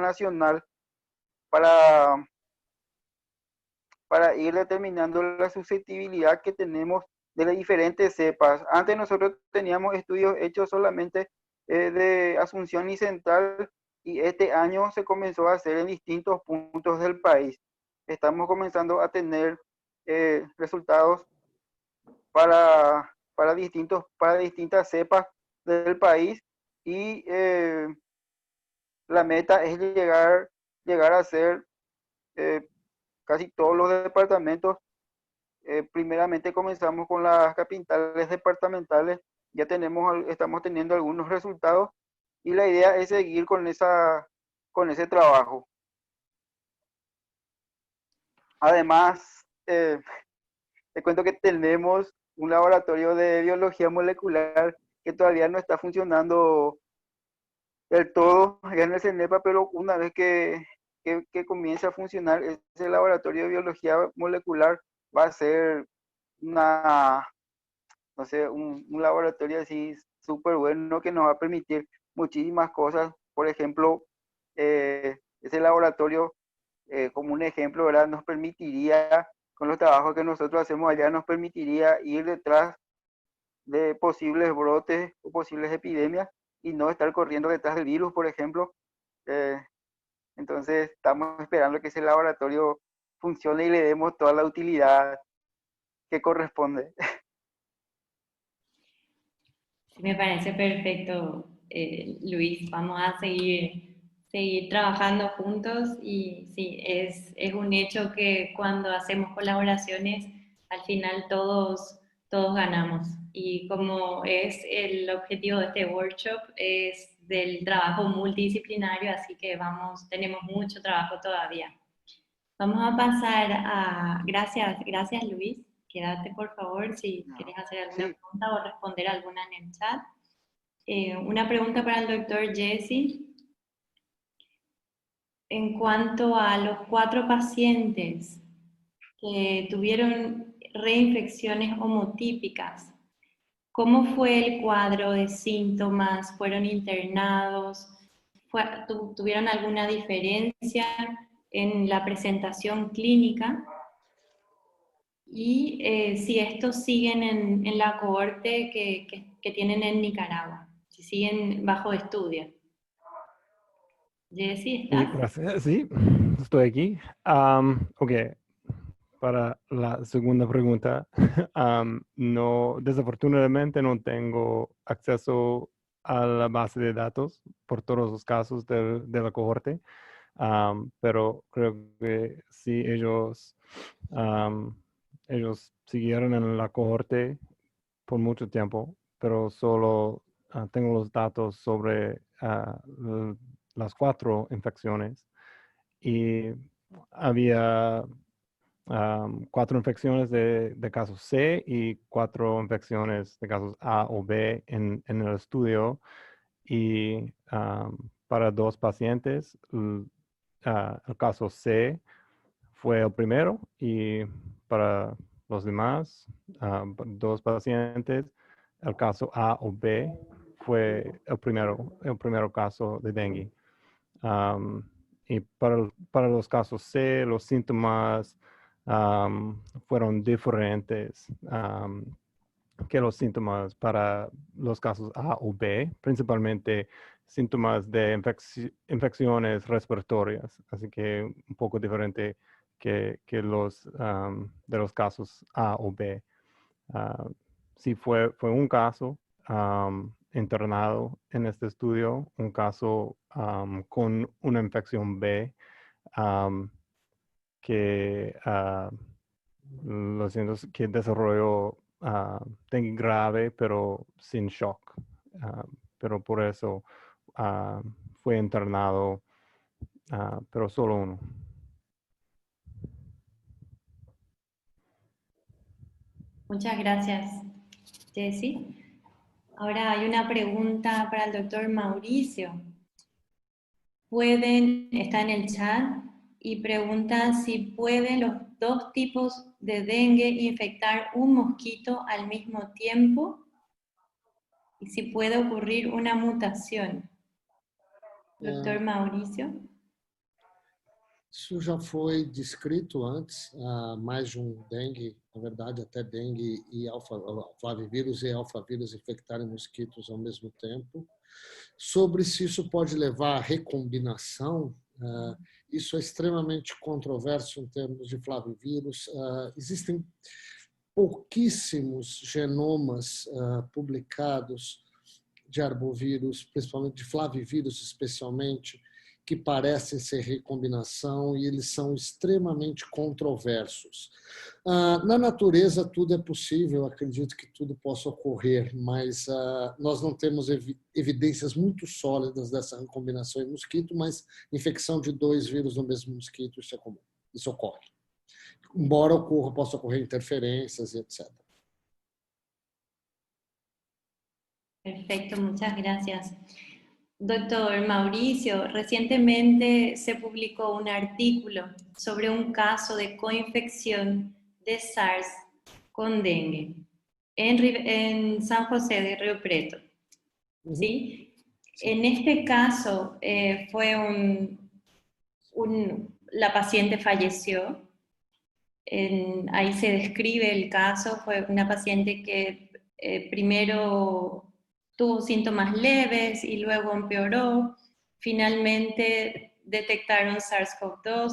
nacional para ir determinando la susceptibilidad que tenemos de las diferentes cepas. Antes nosotros teníamos estudios hechos solamente de Asunción y Central, y este año se comenzó a hacer en distintos puntos del país. Estamos comenzando a tener resultados para distintas cepas del país, y la meta es llegar a ser casi todos los departamentos. Primeramente comenzamos con las capitales departamentales, ya estamos teniendo algunos resultados y la idea es seguir con ese trabajo. Además, te cuento que tenemos un laboratorio de biología molecular que todavía no está funcionando del todo allá en el CENEPA, pero una vez que comience a funcionar ese laboratorio de biología molecular, va a ser un laboratorio así súper bueno que nos va a permitir muchísimas cosas. Por ejemplo, ese laboratorio, como un ejemplo, ¿verdad? Nos permitiría, con los trabajos que nosotros hacemos allá, nos permitiría ir detrás de posibles brotes o posibles epidemias y no estar corriendo detrás del virus, por ejemplo. Entonces, estamos esperando que ese laboratorio funcione y le demos toda la utilidad que corresponde. Sí, me parece perfecto, Luis. Vamos a seguir trabajando juntos y sí, es un hecho que cuando hacemos colaboraciones, al final todos ganamos. Y como es el objetivo de este workshop, es del trabajo multidisciplinario, así que tenemos mucho trabajo todavía. Vamos a pasar a... Gracias Luis. Quédate por favor si quieres hacer alguna pregunta o responder alguna en el chat. Una pregunta para el doctor Jesse. En cuanto a los 4 pacientes que tuvieron reinfecciones homotípicas, ¿cómo fue el cuadro de síntomas? ¿Fueron internados? ¿Tuvieron alguna diferencia en la presentación clínica? Y si estos siguen en la cohorte que tienen en Nicaragua, si siguen bajo estudio. Jessy, ¿estás? Sí, gracias. Sí, estoy aquí. Ok, para la segunda pregunta, desafortunadamente no tengo acceso a la base de datos por todos los casos de la cohorte. Pero creo que sí, ellos siguieron en la cohorte por mucho tiempo, pero solo tengo los datos sobre las 4 infecciones y había 4 infecciones de casos C y 4 infecciones de casos A o B en el estudio. Y para 2 pacientes, el caso C fue el primero y para los demás, 2 pacientes, el caso A o B fue el primero caso de dengue. Y para los casos C, los síntomas fueron diferentes que los síntomas para los casos A o B, principalmente síntomas de infecciones respiratorias, así que un poco diferente que los de los casos A o B. Sí fue un caso internado en este estudio, un caso con una infección B que lo siento, que desarrolló dengue grave, pero sin shock. Pero por eso fue internado, pero solo uno. Muchas gracias, Jessy. Ahora hay una pregunta para el doctor Mauricio. Está en el chat y pregunta si pueden los 2 tipos de dengue infectar un mosquito al mismo tiempo y si puede ocurrir una mutación. Doctor Mauricio. Isso já foi descrito antes, mais de dengue, na verdade até dengue e flavivírus e alfavírus infectarem mosquitos ao mesmo tempo. Sobre se isso pode levar à recombinação, isso é extremamente controverso em termos de flavivírus. Existem pouquíssimos genomas publicados de arbovírus, principalmente de flavivírus especialmente, que parecem ser recombinação e eles são extremamente controversos. Na natureza tudo é possível, acredito que tudo possa ocorrer, mas nós não temos evidências muito sólidas dessa recombinação em mosquito, mas infecção de 2 vírus no mesmo mosquito, isso é comum, isso ocorre. Embora possa ocorrer interferências e etc. Perfecto, muchas gracias. Doctor Mauricio, recientemente se publicó un artículo sobre un caso de coinfección de SARS con dengue en San José de Río Preto. ¿Sí? En este caso la paciente falleció. Ahí se describe el caso, fue una paciente que primero tuvo síntomas leves y luego empeoró. Finalmente detectaron SARS-CoV-2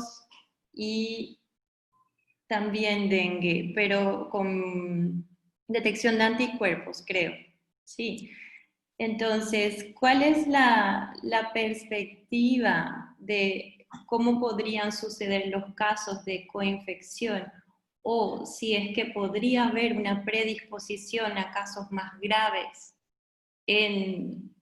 y también dengue, pero con detección de anticuerpos, creo. Sí. Entonces, ¿cuál es la perspectiva de cómo podrían suceder los casos de coinfección? O si es que podría haber una predisposición a casos más graves en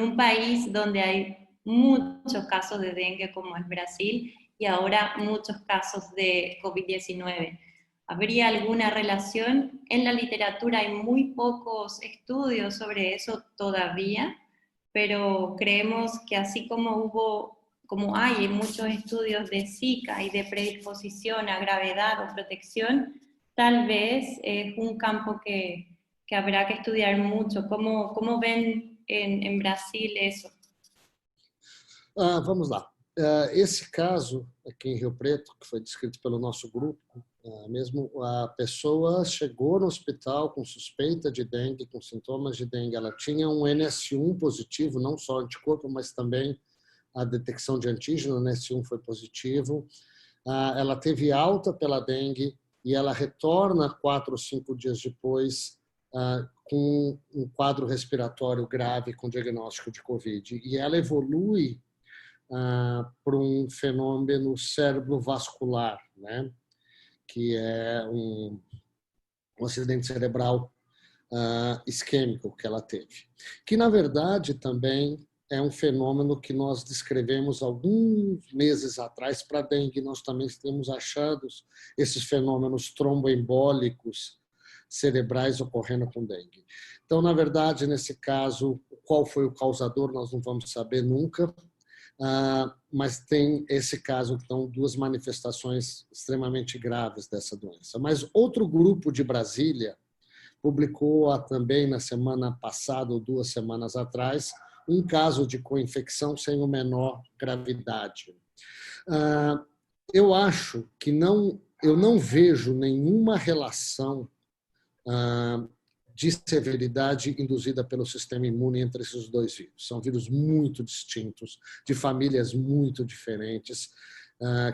un país donde hay muchos casos de dengue como es Brasil y ahora muchos casos de COVID-19. ¿Habría alguna relación? En la literatura hay muy pocos estudios sobre eso todavía, pero creemos que así como hay muchos estudios de Zika y de predisposición a gravedad o protección, tal vez es un campo que habrá que estudiar mucho. ¿Cómo ven en Brasil eso? Vamos lá. Esse caso aqui em Rio Preto, que foi descrito pelo nosso grupo, mesmo a pessoa chegou no hospital com suspeita de dengue, com sintomas de dengue. Ela tinha um NS1 positivo, não só anticorpo, mas também a detecção de antígeno, o NS1 foi positivo. Ela teve alta pela dengue e ela retorna 4 ou 5 dias depois com um quadro respiratório grave com diagnóstico de Covid. E ela evolui por fenômeno cerebrovascular, né? Que é um acidente cerebral isquêmico que ela teve. Que, na verdade, também é um fenômeno que nós descrevemos alguns meses atrás para a dengue. Nós também temos achados esses fenômenos tromboembólicos cerebrais ocorrendo com dengue. Então, na verdade, nesse caso, qual foi o causador, nós não vamos saber nunca, mas tem esse caso, então, duas manifestações extremamente graves dessa doença. Mas outro grupo de Brasília publicou também na semana passada ou 2 semanas atrás um caso de co-infecção sem o menor gravidade. Eu acho que eu não vejo nenhuma relação de severidade induzida pelo sistema imune entre esses dois vírus. São vírus muito distintos, de famílias muito diferentes,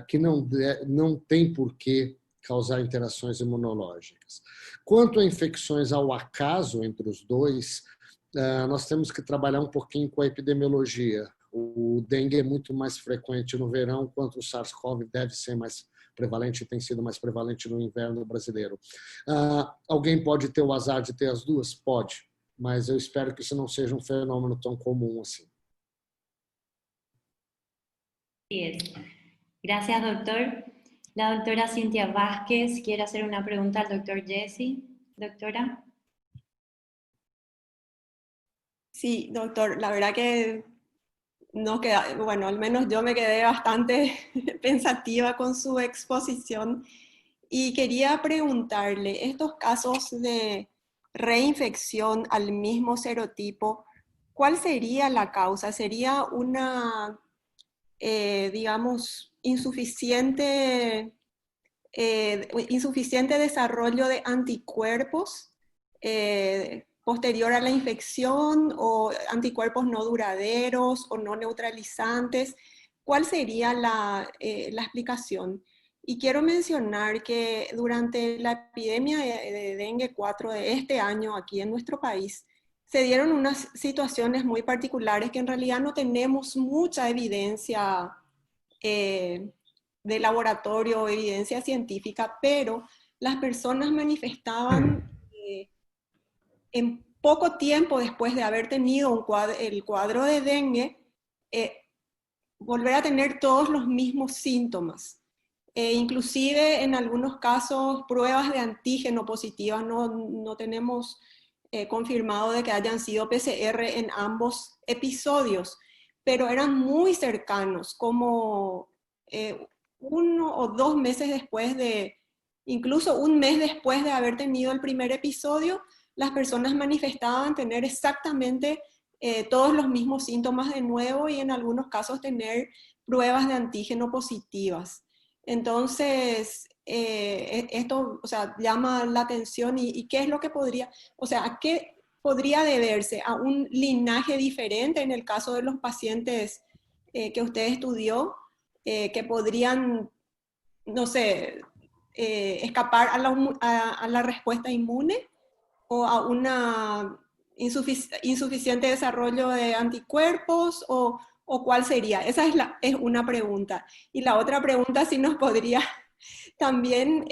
que não tem por que causar interações imunológicas. Quanto a infecções ao acaso entre os dois, nós temos que trabalhar um pouquinho com a epidemiologia. O dengue é muito mais frequente no verão, enquanto o SARS-CoV deve ser mais prevalente, tem sido mais prevalente no inverno brasileiro. Alguém pode ter o azar de ter as duas? Pode, mas eu espero que isso não seja um fenômeno tão comum assim. Así es. Gracias, doctor. La doctora Cintia Vázquez quiere hacer una pregunta al doctor Jesse. Doctora. Sí, doctor, la verdad que no queda, bueno, al menos yo me quedé bastante pensativa con su exposición y quería preguntarle, estos casos de reinfección al mismo serotipo, ¿cuál sería la causa? ¿Sería una, digamos, insuficiente desarrollo de anticuerpos posterior a la infección o anticuerpos no duraderos o no neutralizantes? ¿Cuál sería la explicación? Y quiero mencionar que durante la epidemia de dengue 4 de este año aquí en nuestro país, se dieron unas situaciones muy particulares que en realidad no tenemos mucha evidencia de laboratorio o evidencia científica, pero las personas manifestaban en poco tiempo después de haber tenido el cuadro de dengue, volver a tener todos los mismos síntomas. Inclusive en algunos casos pruebas de antígeno positivas, no tenemos confirmado de que hayan sido PCR en ambos episodios, pero eran muy cercanos, como 1 o 2 meses después incluso 1 mes después de haber tenido el primer episodio, las personas manifestaban tener exactamente todos los mismos síntomas de nuevo y en algunos casos tener pruebas de antígeno positivas. Entonces, esto, o sea, llama la atención y qué es lo que podría, o sea, ¿a qué podría deberse? ¿A un linaje diferente en el caso de los pacientes que usted estudió, que podrían, no sé, escapar a la respuesta inmune? ¿O a una insuficiente desarrollo de anticuerpos? ¿O cuál sería? Esa es una pregunta. Y la otra pregunta, si nos podría también,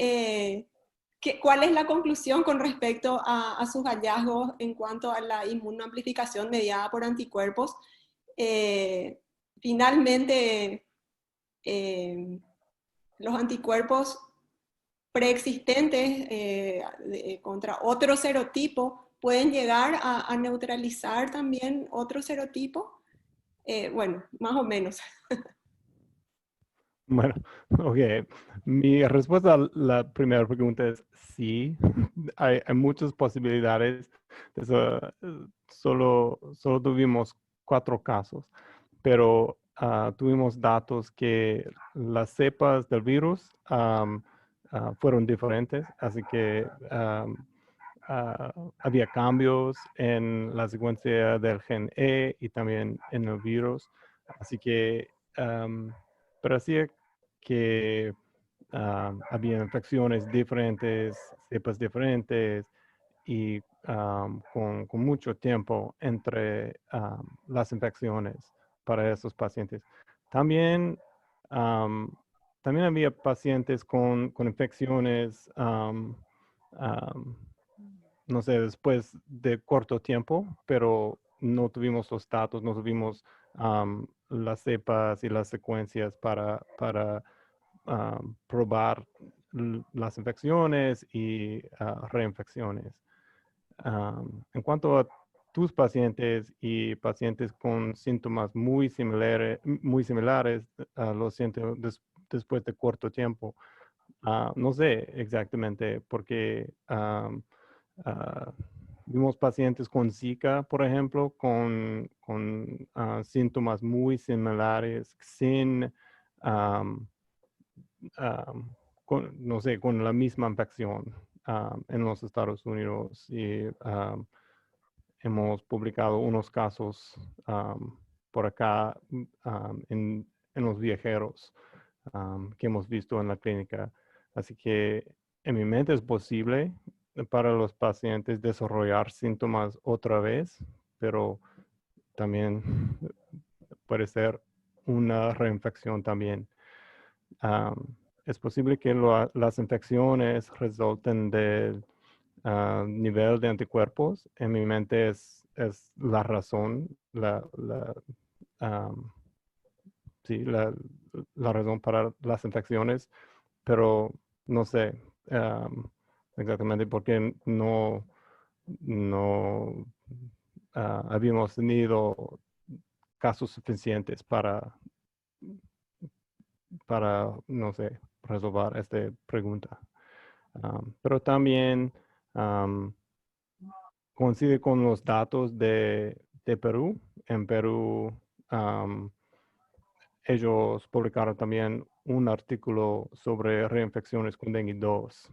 ¿cuál es la conclusión con respecto a sus hallazgos en cuanto a la inmunoamplificación mediada por anticuerpos? Finalmente, los anticuerpos preexistentes contra otro serotipo pueden llegar a neutralizar también otro serotipo. Bueno, más o menos. Bueno, ok. Mi respuesta a la primera pregunta es sí. Hay muchas posibilidades. Solo tuvimos 4 casos, pero tuvimos datos que las cepas del virus fueron diferentes, así que había cambios en la secuencia del gen E y también en el virus. Así que parecía que había infecciones diferentes, cepas diferentes y con mucho tiempo entre las infecciones para esos pacientes. También, también había pacientes con infecciones, no sé, después de corto tiempo, pero no tuvimos los datos, no tuvimos las cepas y las secuencias para probar las infecciones y reinfecciones. En cuanto a tus pacientes y pacientes con síntomas muy similares, lo siento después de corto tiempo. No sé exactamente porque vimos pacientes con Zika, por ejemplo, con síntomas muy similares, sin, no sé, con la misma infección en los Estados Unidos. Y hemos publicado unos casos por acá en los viajeros que hemos visto en la clínica. Así que en mi mente es posible para los pacientes desarrollar síntomas otra vez, pero también puede ser una reinfección también. Es posible que las infecciones resulten del nivel de anticuerpos. En mi mente es la razón, sí, la razón para las infecciones, pero no sé exactamente por qué no habíamos tenido casos suficientes para, no sé, resolver esta pregunta. Pero también coincide con los datos de Perú. En Perú, ellos publicaron también un artículo sobre reinfecciones con dengue 2,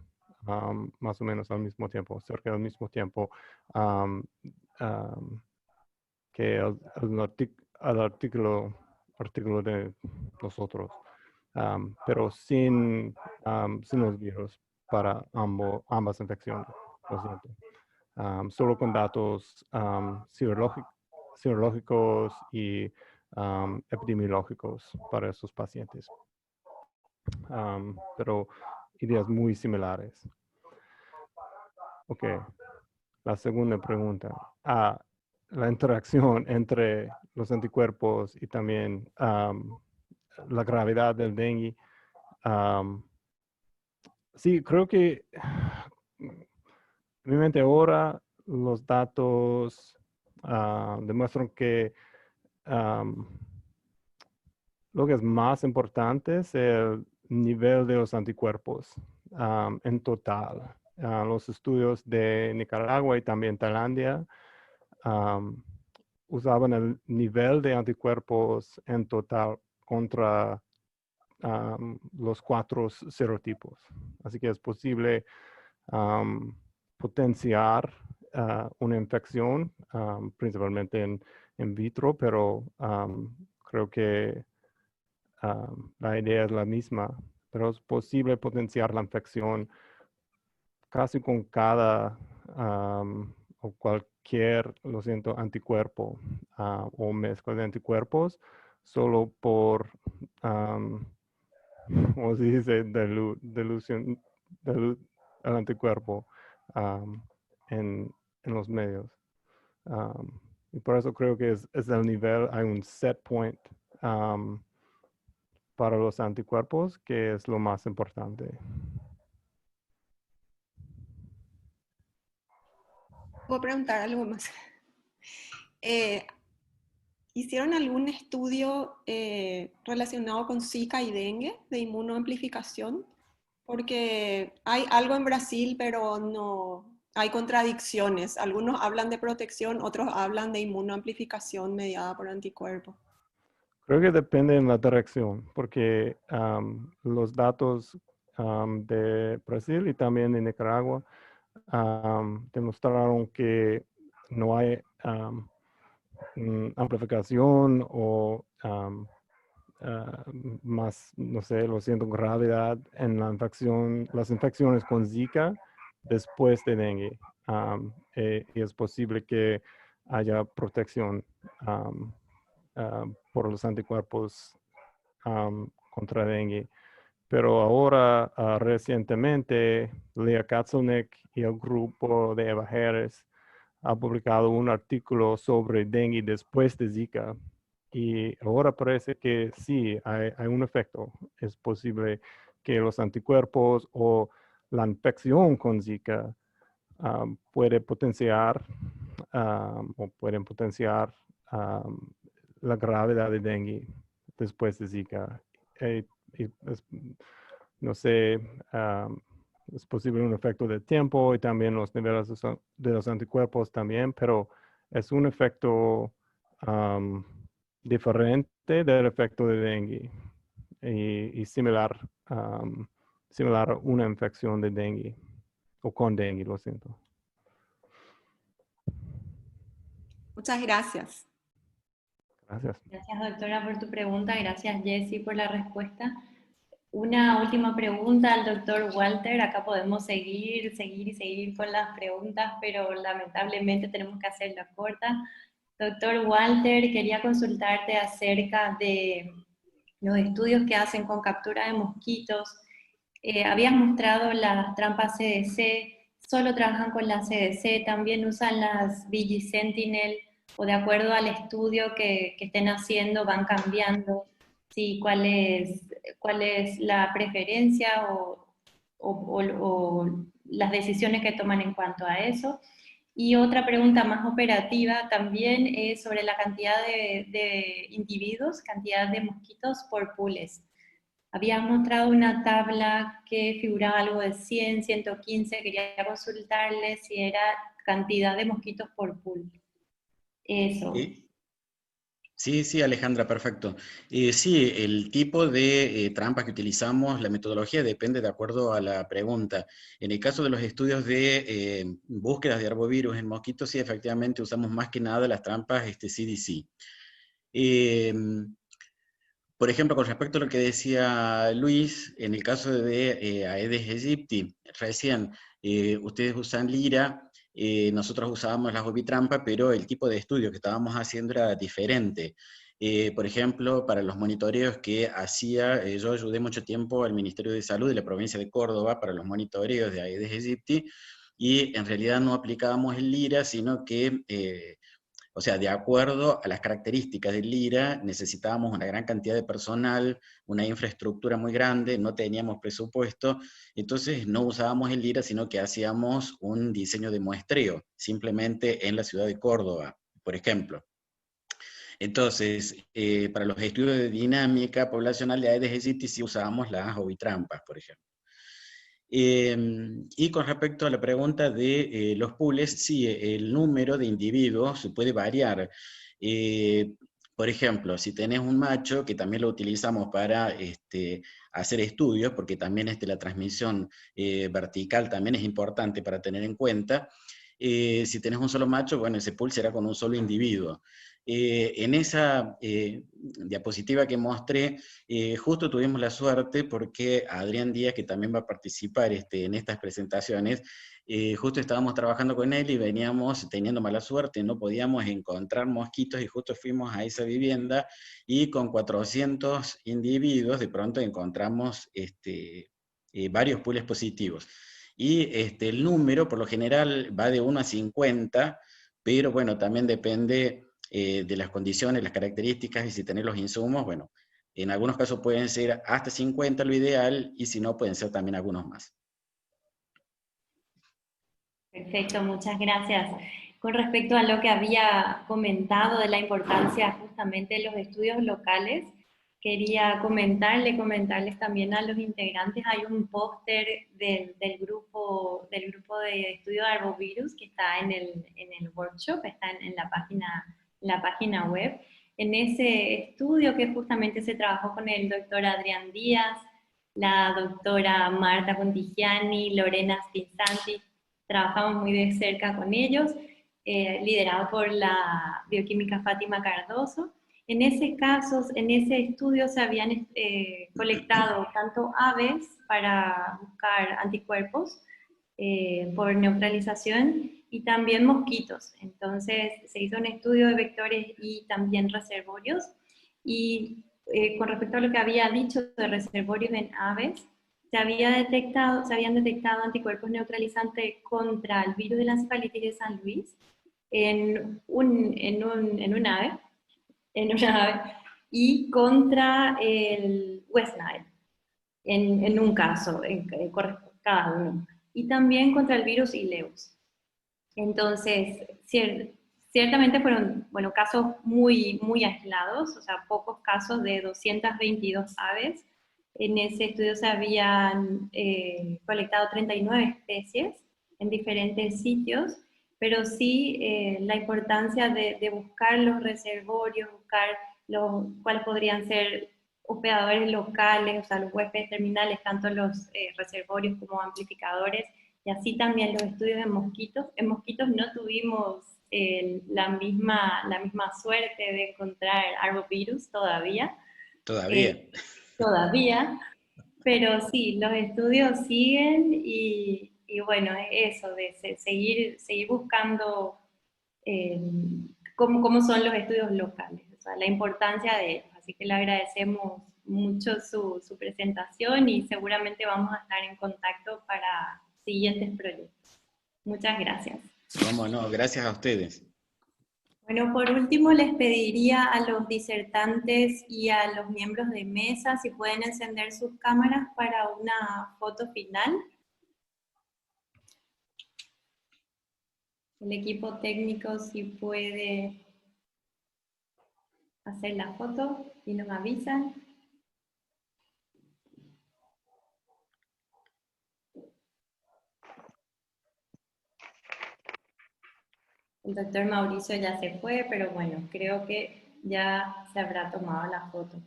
más o menos al mismo tiempo, cerca del mismo tiempo que el artículo de nosotros, pero sin los virus para ambas infecciones, lo siento. Solo con datos serológicos y epidemiológicos para esos pacientes. Pero ideas muy similares. Ok, la segunda pregunta. La interacción entre los anticuerpos y también la gravedad del dengue. Sí, creo que en mi mente ahora los datos demuestran que lo que es más importante es el nivel de los anticuerpos en total. Los estudios de Nicaragua y también Tailandia usaban el nivel de anticuerpos en total contra los 4 serotipos. Así que es posible potenciar una infección, principalmente en vitro, pero creo que la idea es la misma, pero es posible potenciar la infección casi con cada o cualquier, lo siento, anticuerpo o mezcla de anticuerpos, solo por, como se dice, dilución al anticuerpo en los medios. Y por eso creo que es el nivel, hay un set point para los anticuerpos, que es lo más importante. ¿Puedo preguntar algo más? ¿Hicieron algún estudio relacionado con Zika y dengue de inmunoamplificación? Porque hay algo en Brasil, pero no hay contradicciones. Algunos hablan de protección, otros hablan de inmunoamplificación mediada por anticuerpos. Creo que depende de la dirección, porque los datos de Brasil y también de Nicaragua demostraron que no hay amplificación o más, no sé, lo siento, gravedad en la infección, las infecciones con Zika después de dengue. Y es posible que haya protección por los anticuerpos contra dengue. Pero ahora, recientemente, Lea Katzelnick y el grupo de Eva Harris ha publicado un artículo sobre dengue después de Zika. Y ahora parece que sí, hay un efecto. Es posible que los anticuerpos o la infección con Zika pueden potenciar la gravedad de dengue después de Zika. No sé, es posible un efecto de tiempo y también los niveles de los anticuerpos también, pero es un efecto diferente del efecto de dengue y similar a una infección de dengue o con dengue, lo siento. Muchas gracias. Gracias. Gracias, doctora, por tu pregunta. Gracias, Jessie, por la respuesta. Una última pregunta al doctor Walter. Acá podemos seguir con las preguntas, pero lamentablemente tenemos que hacerla corta. Doctor Walter, quería consultarte acerca de los estudios que hacen con captura de mosquitos. Habías mostrado las trampas CDC, solo trabajan con la CDC, también usan las VG Sentinel, o de acuerdo al estudio que estén haciendo van cambiando, sí, cuál es la preferencia o las decisiones que toman en cuanto a eso. Y otra pregunta más operativa también es sobre la cantidad de individuos, cantidad de mosquitos por pools. Habías mostrado una tabla que figuraba algo de 100, 115, quería consultarle si era cantidad de mosquitos por pool. Eso. Sí, Alejandra, perfecto. Sí, el tipo de trampas que utilizamos, la metodología depende de acuerdo a la pregunta. En el caso de los estudios de búsquedas de arbovirus en mosquitos, sí, efectivamente usamos más que nada las trampas CDC. Por ejemplo, con respecto a lo que decía Luis, en el caso de Aedes aegypti, recién ustedes usan Lira, nosotros usábamos la ovitrampa, pero el tipo de estudio que estábamos haciendo era diferente. Por ejemplo, para los monitoreos que hacía, yo ayudé mucho tiempo al Ministerio de Salud de la provincia de Córdoba para los monitoreos de Aedes aegypti, y en realidad no aplicábamos el Lira, sino que o sea, de acuerdo a las características del Lira, necesitábamos una gran cantidad de personal, una infraestructura muy grande, no teníamos presupuesto, entonces no usábamos el Lira, sino que hacíamos un diseño de muestreo, simplemente en la ciudad de Córdoba, por ejemplo. Entonces, para los estudios de dinámica poblacional de Aedes aegypti sí usábamos las ovitrampas, por ejemplo. Y con respecto a la pregunta de los pools, sí, el número de individuos se puede variar. Por ejemplo, si tenés un macho, que también lo utilizamos para hacer estudios, porque también la transmisión vertical también es importante para tener en cuenta. Si tenés un solo macho, bueno, ese pool será con un solo individuo. En esa diapositiva que mostré, justo tuvimos la suerte porque Adrián Díaz, que también va a participar en estas presentaciones, justo estábamos trabajando con él y veníamos teniendo mala suerte, no podíamos encontrar mosquitos y justo fuimos a esa vivienda y con 400 individuos de pronto encontramos varios pools positivos. Y el número por lo general va de 1 a 50, pero bueno, también depende de las condiciones, las características y si tenés los insumos, bueno, en algunos casos pueden ser hasta 50 lo ideal y si no pueden ser también algunos más. Perfecto, muchas gracias. Con respecto a lo que había comentado de la importancia justamente de los estudios locales, quería comentarles también a los integrantes, hay un póster del grupo de estudio de arbovirus que está en el workshop, está en la página web. En ese estudio que justamente se trabajó con el doctor Adrián Díaz, la doctora Marta Contigiani, Lorena Stinsanti, trabajamos muy de cerca con ellos, liderado por la bioquímica Fátima Cardoso. En ese estudio se habían colectado tanto aves para buscar anticuerpos por neutralización y también mosquitos. Entonces se hizo un estudio de vectores y también reservorios y con respecto a lo que había dicho de reservorios en aves, se habían detectado anticuerpos neutralizantes contra el virus de la encefalitis de San Luis en una ave, y contra el West Nile, en un caso, cada uno, y también contra el virus Ileus. Entonces, ciertamente fueron, bueno, casos muy aislados, o sea, pocos casos de 222 aves. En ese estudio se habían colectado 39 especies en diferentes sitios, pero sí la importancia de buscar los reservorios, buscar cuáles podrían ser hospedadores locales, o sea, los huéspedes terminales, tanto los reservorios como amplificadores, y así también los estudios en mosquitos. En mosquitos no tuvimos la misma suerte de encontrar arbovirus todavía. Todavía, pero sí, los estudios siguen y bueno, es eso, de seguir buscando cómo son los estudios locales, o sea, la importancia de ellos. Así que le agradecemos mucho su presentación y seguramente vamos a estar en contacto para siguientes proyectos. Muchas gracias. Cómo no, gracias a ustedes. Bueno, por último les pediría a los disertantes y a los miembros de mesa si pueden encender sus cámaras para una foto final. El equipo técnico si puede hacer la foto y nos avisan. El doctor Mauricio ya se fue, pero bueno, creo que ya se habrá tomado la foto.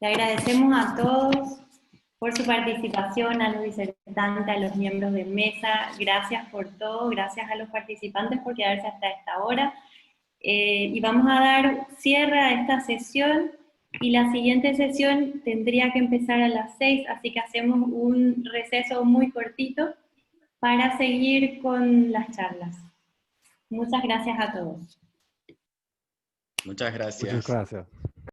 Le agradecemos a todos por su participación, a los disertantes, a los miembros de mesa. Gracias por todo, gracias a los participantes por quedarse hasta esta hora. Y vamos a dar cierre a esta sesión, y la siguiente sesión tendría que empezar a las 6, así que hacemos un receso muy cortito para seguir con las charlas. Muchas gracias a todos. Muchas gracias. Muchas gracias.